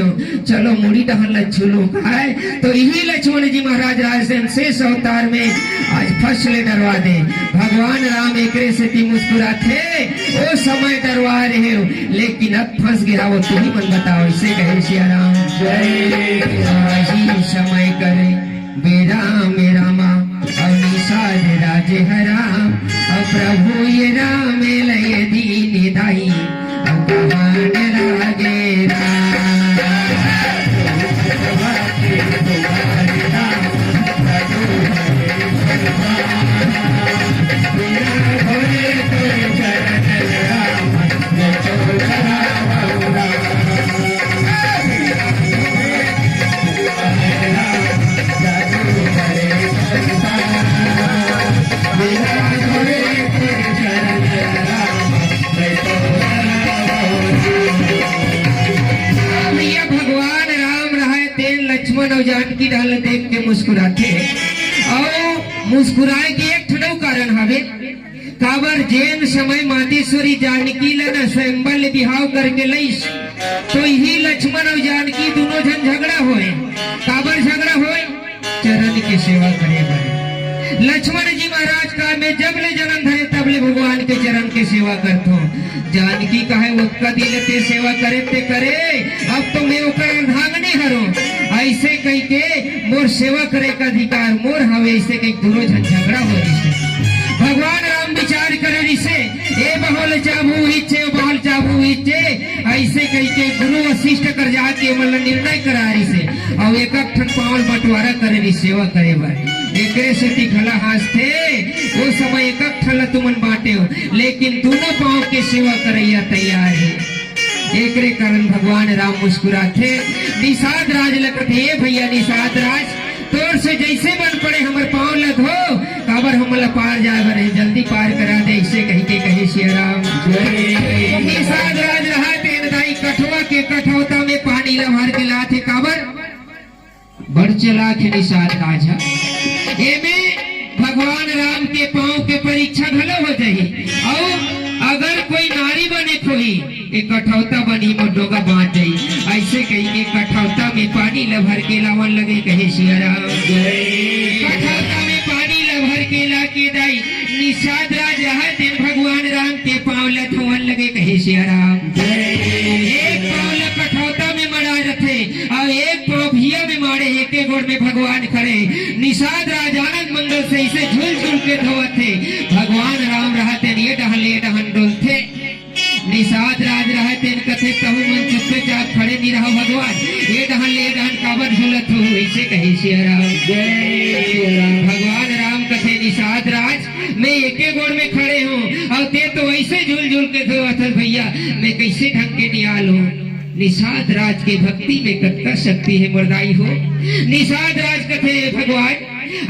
चलो मुड़ी डहन ल छुलो है तो यही लक्ष्मण जी महाराज राजन शेष अवतार में आज फसले डरवा दे भगवान राम एक से मुस्कुरा थे वो समय डरवा रहे हो लेकिन अब फंस गया वो तुम ही मन बताओ इसे कहे सिया राम जय समय करे बेरा मेरा माँ और निषाद राज हराम और प्रभु ये राम लय दीन दाई और कहान लागे जानकी डाल देख के मुस्कुराते और मुस्कुराए के एक ठनौ कारण हवे काबर जैन समय मातेश्वरी जानकी ला स्वयंवर बिहाव करके लईस तो यही लक्ष्मण और जानकी दोनों जन झगड़ा होए काबर झगड़ा होए चरण की सेवा करे बने लक्ष्मण जी महाराज का मैं जब ले जन्म धरे तब ले भगवान के चरण की सेवा करतो जानकी कहे वो दिल ते सेवा करे ते करे अब तो मैं ओकर अर्धांगनी हरो ऐसे कह के मोर सेवा करे का अधिकार मोर हवे, ऐसे कहीं दूरो झगड़ा हो रिसे। भगवान राम विचार करे रिसे, ए बहल चाबू इच्छे बहल चाबू इच्छे, ऐसे कही के गुरु वशिष्ठ कर जाके मतलब निर्णय करा रिसे और एक ठन पावल बंटवारा करे री सेवा करे बार। एकरे से तिखला हाथ थे वो समय एक ठला तुमन बांटे हो, लेकिन दोनों पांव के सेवा करैया तैयार है। एकरे कारण भगवान राम मुस्कुराते। निषाद राज लगते, हे भैया निषाद राज, तोर से जैसे मन पड़े हमर पाँव लग हो, काबर हमला पार जाए बने, जल्दी पार करा दे, ऐसे कही के कहे सिया राम। निषाद राज रहा तेन दाई कठवा के कठौता में पानी ला भर के लाते, काबर बड़ चला के निषाद राजा। एमे भगवान राम के पाँव के परीक्षा भलो हो जाही, और अगर कोई नारी बने कोई एक कठौता बनी मोडोगा बांध जाई, ऐसे कही के कठौता में पानी ला भर के लावन लगे कहे सिया राम। कठौता में पानी ला भर के ला के दाई निषाद राज रहा तेन भगवान राम के पाँव ला धोवन लगे कहे सिया राम। एक पाँव ला कठौता में मरा रखे और एक पाँव भिया में मारे, एक गोड़ में भगवान खड़े। निषाद राज आनंद मंगल से इसे झुल झुल के धोवत थे। भगवान राम रहते ये डहन डोलते। निषाद राज रहते कथे कहू मन चुपचाप खड़े नहीं रहो भगवान, ये डहन काबर झूलत हो, ऐसे कहे सिया राम। भगवान राम कथे निषाद राज मैं एके गोड़ में खड़े हूँ और ते तो ऐसे झूल झूल के धोवत भैया, मैं कैसे ढंग के निहाल हूँ। निषाद राज के भक्ति में कत्ता शक्ति है मुर्दाई हो। निषाद राज कथे भगवान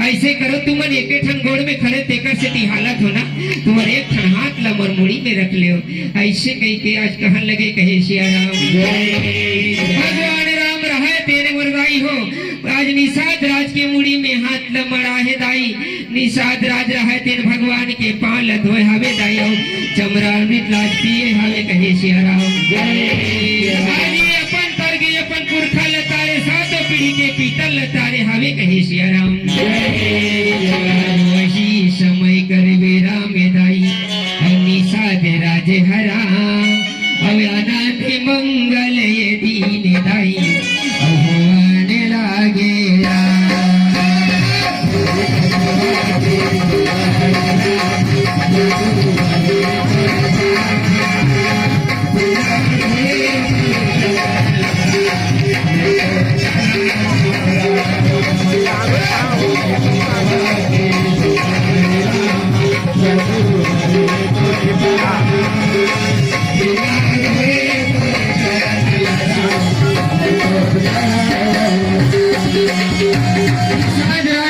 ऐसे करो, तुमन एक ठन गोड़ में खड़े तेकर से हालत हो ना, तुम्हार एक ठन हाथ ला मुड़ी में रख ले हो, ऐसे कही के आज कहन लगे कहे सिया राम। भगवान राम रहे तेरे मुर्दाई हो, आज निषाद राज के मुड़ी में हाथ ल मरा है दाई। निषाद राज रहे तेरे भगवान के पाँव ल धोए हवे दाई, और चमरा अमृत लाज पिए हवे कहे सिया राम। अपन तर गए अपन पुरखा लतारे, सातों पीढ़ी के पीतल लतारे हवे कहे सिया राम। वही समय करवे राम दाई निषाद राज हरा, अब अनाथ मंगल ये दीन दाई आने लागे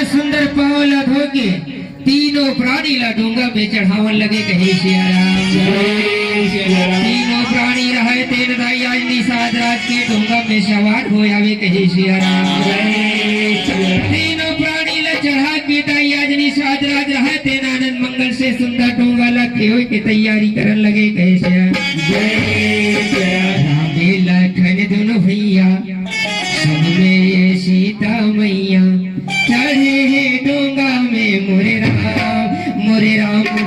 सुंदर पावला धोके तीनों प्राणी ला डोंगा में चढ़ावन लगे कहे सिया राम। तीनों प्राणी रहे तेन दाई आज निषाद राज के डोंगा में सवार हो आवे कहे सिया राम। तीनों प्राणी ला चढ़ा के दाई आज निषाद राज रहे तेन आनंद मंगल से सुंदर डोंगा ला खेवे की तैयारी करन लगे कहे सिया राम। लखन दोनों भैया सब में ये सीता मैया चढ़े है डोंगा में मोरे राम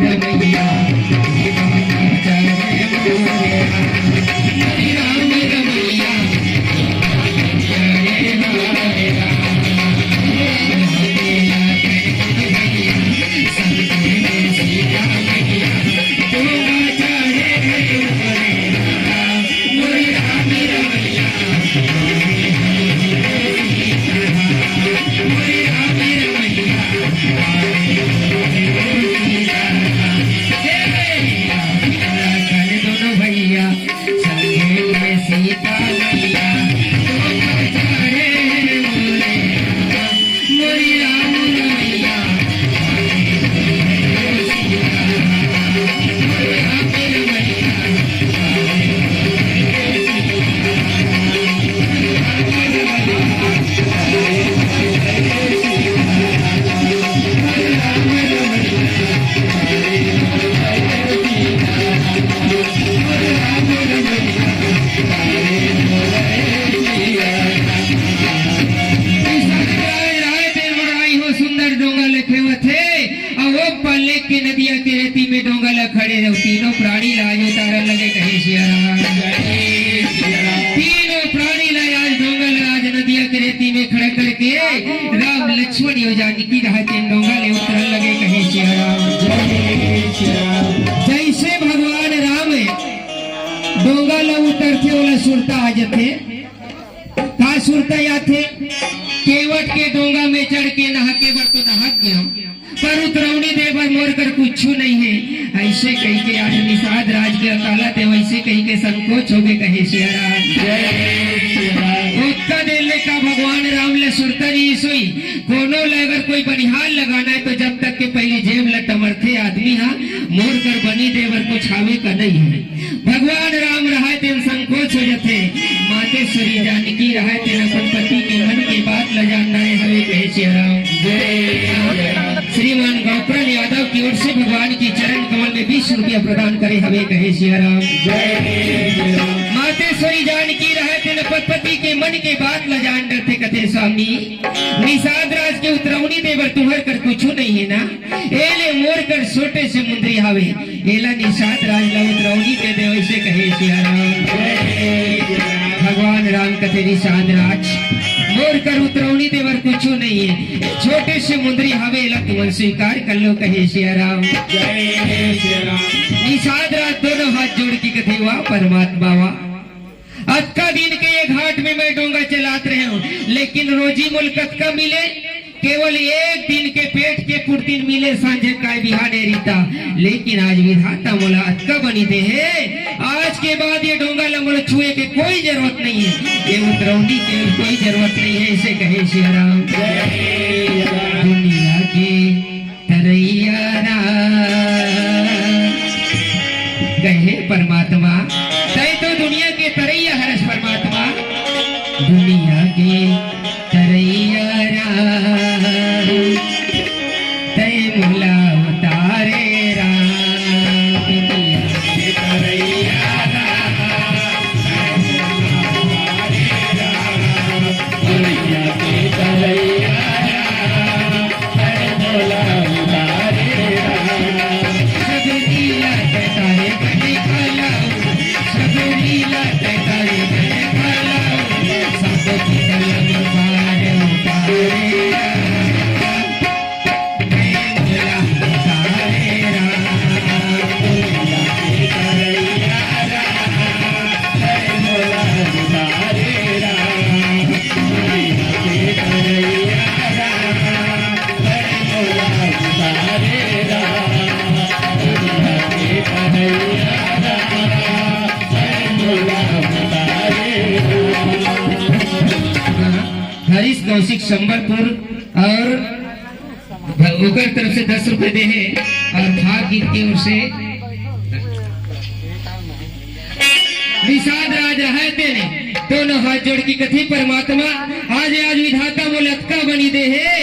रमैया चढ़े मोरे राम रमैया चढ़े मोरे राम। सीता मैया डोंगा चढ़े मोरे राम रमैया दोनों भैया चढ़े सीता मैया मोरी राम रमैया के नदिया के रेती में डोंगा ला खड़े रहो। तीनों प्राणी लाज उतारन लगे कहे सिया राम। तीनों प्राणी ला आज डोंगा ला आज नदिया के रेती में खड़े करके राम लक्ष्मण यो जानकी रहते डोंगा ले उतरन लगे कहे सिया राम जय श्री राम। जैसे भगवान राम डोंगा ला उतरते ओला सुरता आ जाते का सुरता आते केवट के डोंगा में चढ़ के नहा के बर तो नहा गया पर उतरौनी दे बर मोर कर कुछ नहीं है ऐसे कही के आज निषाद राज के अकाला थे वैसे कही के संकोच हो गए कहे सिया राम जय श्री राम। उत्तर देने का भगवान राम ले सुरतरी सोई कोनो ले अगर कोई बनिहार लगाना है तो जब तक के पहले जेब लटमरथे आदमी हा मोर कर बनी देवर को छावे का नहीं है भगवान राम रहा तेन संकोच हो जाते मातेश्वरी जानकी रहा तेन अपन पति के मन की बात ल जानना है हवे कहे सिया राम जय श्रीमान गौपरन यादव की ओर से भगवान की चरण कमल में 20 रुपया प्रदान करे हवे कहे सिया राम श्री राम। मातेश्वरी जानकी रहे तेन पति के मन के बात ल जान डरते कथे स्वामी निषाद राज के उतरौनी देवर तुहर कर कुछ नहीं है ना एले मोर कर छोटे से मुंदरी हावे एला निषाद राज ला उतरौनी के दे वैसे कहे सिया राम भगवान राम कथे निषाद राज मोर कर उतरौनी देवर कुछ नहीं है छोटे से मुंदरी हावे एला तुम स्वीकार कर लो कहे सिया राम जय श्री राम। निषाद राज दोनों हाथ जोड़ की कथे वाह परमात्मा वाह अक्का दिन के ये घाट में मैं डोंगा चलाते रहे हूँ लेकिन रोजी मुल्कत का मिले केवल एक दिन के पेट के पुर्तिन मिले सांझे काय बिहाने रीता लेकिन आज विधाता मोला अक्का बनी दे है आज के बाद ये डोंगा ला मोला छुए के कोई जरूरत नहीं है ये उतरौनी के कोई जरूरत नहीं है इसे कहे सिया राम दुनिया के तरैया कहे परमात्मा तय तो दुनिया के तरैया हरस परमात्मा दुनिया के तरैया तय मुला उतारे राम दुनिया के तरैया दुनिया के तरैया है भोला उतारे राम। सब लीला तारे बने खलाऊ सब लीला तारे बने खलाऊ सब की कलम पार उतारे हरीश कौशिक संबलपुर और ओकर तरफ से 10 रुपए दे है और भाग गीत की ओर से निषाद राज रहे तेने दोनों हाथ जोड़ की कथी परमात्मा आज विधाता मोला अक्का बनी दे है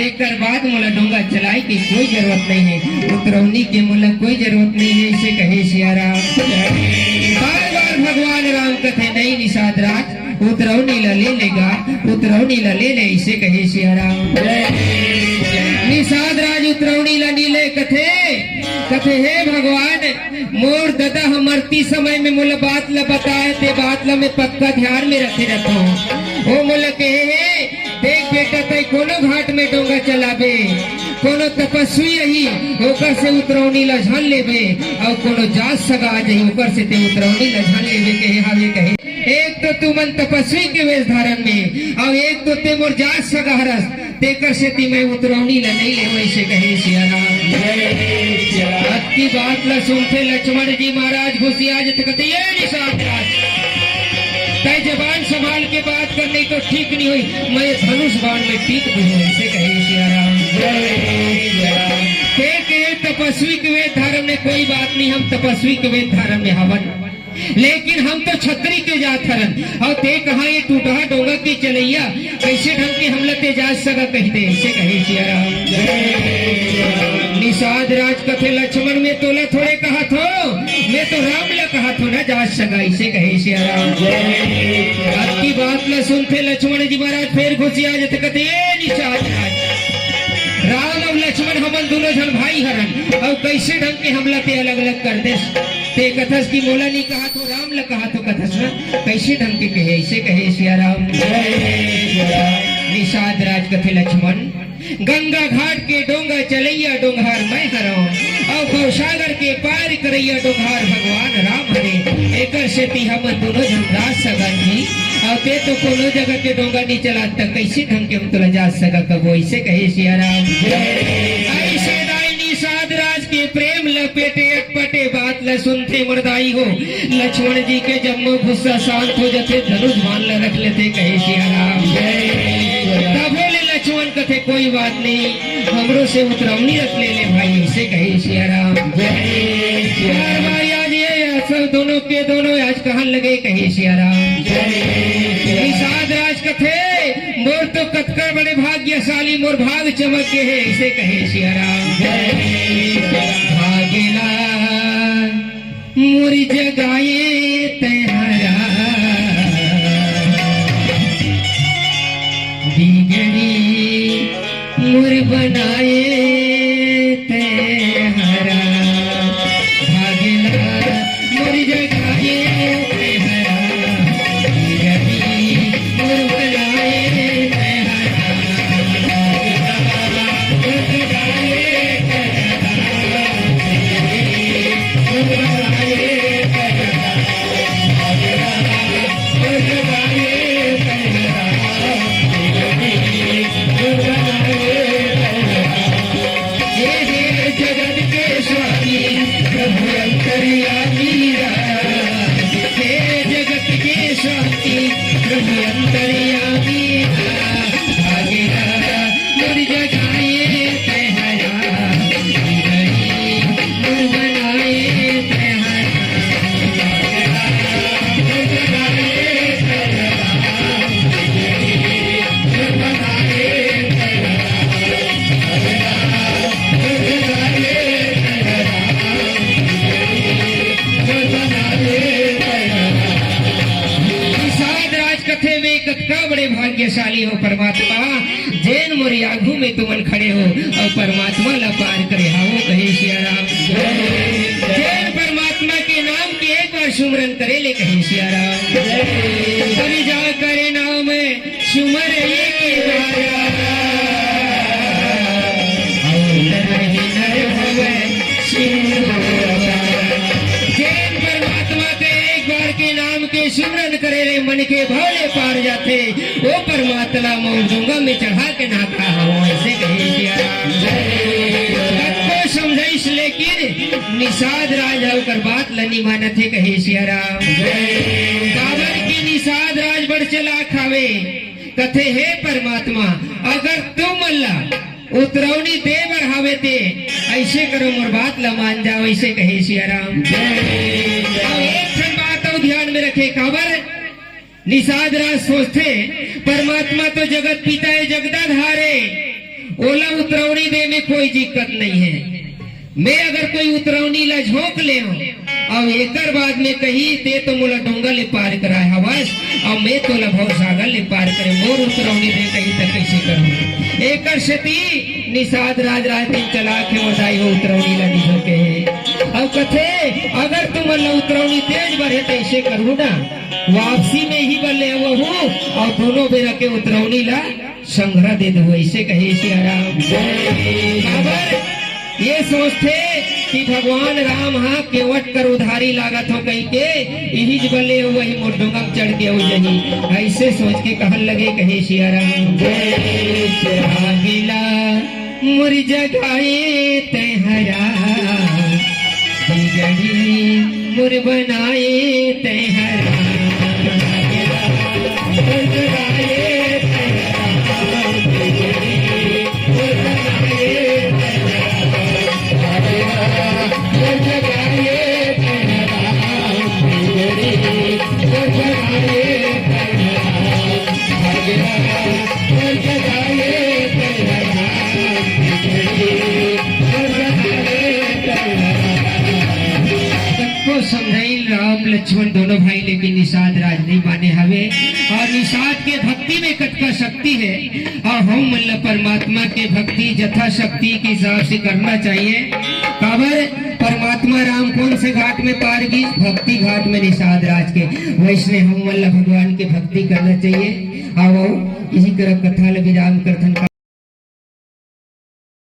एक कर बाद मोला डोंगा चलाई की कोई जरूरत नहीं है उतरौनी के मोला कोई जरूरत नहीं है इसे कहे सिया राम बार बार भगवान राम कथे नहीं निषाद राज उतरौनी ला ले लेगा उतरौनी ला ले ले इसे कहे सिया राम निषाद राज उतरौनी ला नीले कथे कथे हे भगवान मोर दादा हम मरती समय में मोला बात ला बताए ते बात ला मैं पक्का ध्यान में रखे रखो ओ मोला कहे हे देख बेटा तय कोनो घाट में डोंगा चलाबे कोनो तपस्वी रही ओकर से उतरौनी ला झान लेबे और कोनो जात सगा आ जाई ओकर से ते उतरौनी ला झान लेबे कहे हावे कहे एक तो तू मन तपस्वी के वेश धारण में और एक तो ते मोर जात सगा हरस तेकर से ती मैं उतरौनी ला नहीं ले वैसे कहे सिया राम की बात ला सुनते लक्ष्मण जी महाराज घुसिया जत कहते ये निषाद राज तय जबान संभाल के बात करने तो ठीक नहीं हुई मैं धनुष बाण में टीक दूं ऐसे कहे सिया राम के तपस्वी के वेद धारण में कोई बात नहीं हम तपस्वी के वेद धारण में हवन लेकिन हम तो छतरी के जात हरन और ते कहा ये टूटा डोंगा की चलैया कैसे ढंग के हमला तेजाज सगा कहते ऐसे कहे सिया राम निषाद राज कथे लक्ष्मण में तोला थोड़े कहा थो मैं तो राम ला कहा थो ना जाज सगा ऐसे कहे सिया राम आपकी बात ला सुनते लक्ष्मण जी महाराज फिर घुसिया जाते कहते ये निषाद राज राम और लक्ष्मण हमन दोनों जन भाई हरन और कैसे ढंग के हमला ते अलग अलग कर दे ते कथस की मोला नहीं कहा तो राम ल कहा तो कथस ना कैसे ढंग के कहे ऐसे कहे सिया राम निषाद राज कथे लक्ष्मण गंगा घाट के डोंगा चलैया डोंगार मैं हरो और गौसागर के पार करैया डोंगार भगवान राम हरे एकर से ती हम दोनों झमराज सगन जी और ते तो कोनो जगह के डोंगा नहीं चला तक कैसे ढंग के हम तो जा सका कबो ऐसे कहे सिया राम ऐसे दाई निषाद राज के प्रेम लपेटे अटपटे बात ल सुनते मरदाई हो लक्ष्मण जी के जम्मो गुस्सा शांत हो जाते धनुष बाण ल रख लेते कहे सिया राम बोले लक्ष्मण कथे कोई बात नहीं हमरो से उतरवनी रख ले भाई ऐसे कहे सिया राम भाई आज ये सब दोनों के दोनों आज कहाँ लगे कहे सिया राम निषाद राज कथे मोर तो कतकर बड़े भाग्यशाली मोर भाग चमक के है ऐसे कहे सिया राम भागेला मोर जगाए तेहरा बिगड़ी मुर बनाए ते हरा भागला मुर जगाए ते हरा बिगड़ी मुर बनाए ते हरा मुर जगाए ते हरा मुर बनाए ते हरा मुर जगाए ते हरा जगत के स्वामी प्रभु अंतर्यामी हे जगत के स्वामी प्रभु अंतर्यामी भागेरा मुर जगाए तेहरा मुर बनाए तेहरा मुर जगाए तेहरा मुर बनाए बड़े भाग्यशाली हो परमात्मा जैन मोरी आगू में तुमन खड़े हो और परमात्मा ला पार करे हाओ कहे सिया राम जैन परमात्मा के नाम के एक बार सुमरन करे ले कहे सिया राम करी जा करे नाम सुमर एक जैन परमात्मा के एक बार के नाम के सुमरन करे रे मन के भोले पार जाते वो परमात्मा मौजूंगा में चढ़ा के नाथा हो ऐसे कहे सिया राम को समझाइस लेकिन निषाद राज होकर बात लनी मानत है कहे सिया राम बाबर की निषाद राज बढ़ चला खावे कथे हे परमात्मा अगर तुम अल्लाह उतरौनी दे बढ़ावे ते ऐसे करो मोर बात ला मान जाओ ऐसे कहे सिया राम एक बात ध्यान में रखे खबर निषाद राज सोचते परमात्मा तो जगत पिता है जगदाधारे ओला उतरौनी दे में कोई दिक्कत नहीं है मैं अगर कोई उतरौनी ला झोंक ले और एकर बाद में कही ते तो मोला डोंगा ले पार कराए हवस और मैं तो लभव सागर ले पार करे मोर उतरौनी दे कही तक कैसे करूं एकर सती निषाद राज दिन चला के बताई हो उतरौनी ला निझो के और कथे अगर तुम उतरौनी तेज बढ़े तो ऐसे करूँ ना वापसी में ही बल्ले वो हूँ और दोनों बेरा के उतरौनी ला संग्रह दे दो ऐसे कहे सिया राम ये सोचते कि भगवान राम हाँ केवट कर उधारी लागत हो कहीं के यही बल्ले वही मोटोंगा चढ़ के हो जही ऐसे सोच के कहन लगे कहे सिया राम मुर जगाए तेहरा बिगड़ी मुर बनाए तेहरा मुर जगाए तेहरा बिगड़ी मुर बनाए समझाई राम राम लक्ष्मण दोनों भाई लेकिन निषाद राज नहीं माने हवे और निषाद के भक्ति में कटका शक्ति है और हम मतलब परमात्मा के भक्ति यथा शक्ति के हिसाब से करना चाहिए। काबर परमात्मा राम कौन से घाट में पार की भक्ति घाट में निषाद राज के वैष्णव हम मतलब भगवान की भक्ति करना चाहिए। आओ इसी तरह कथा विराम करथन।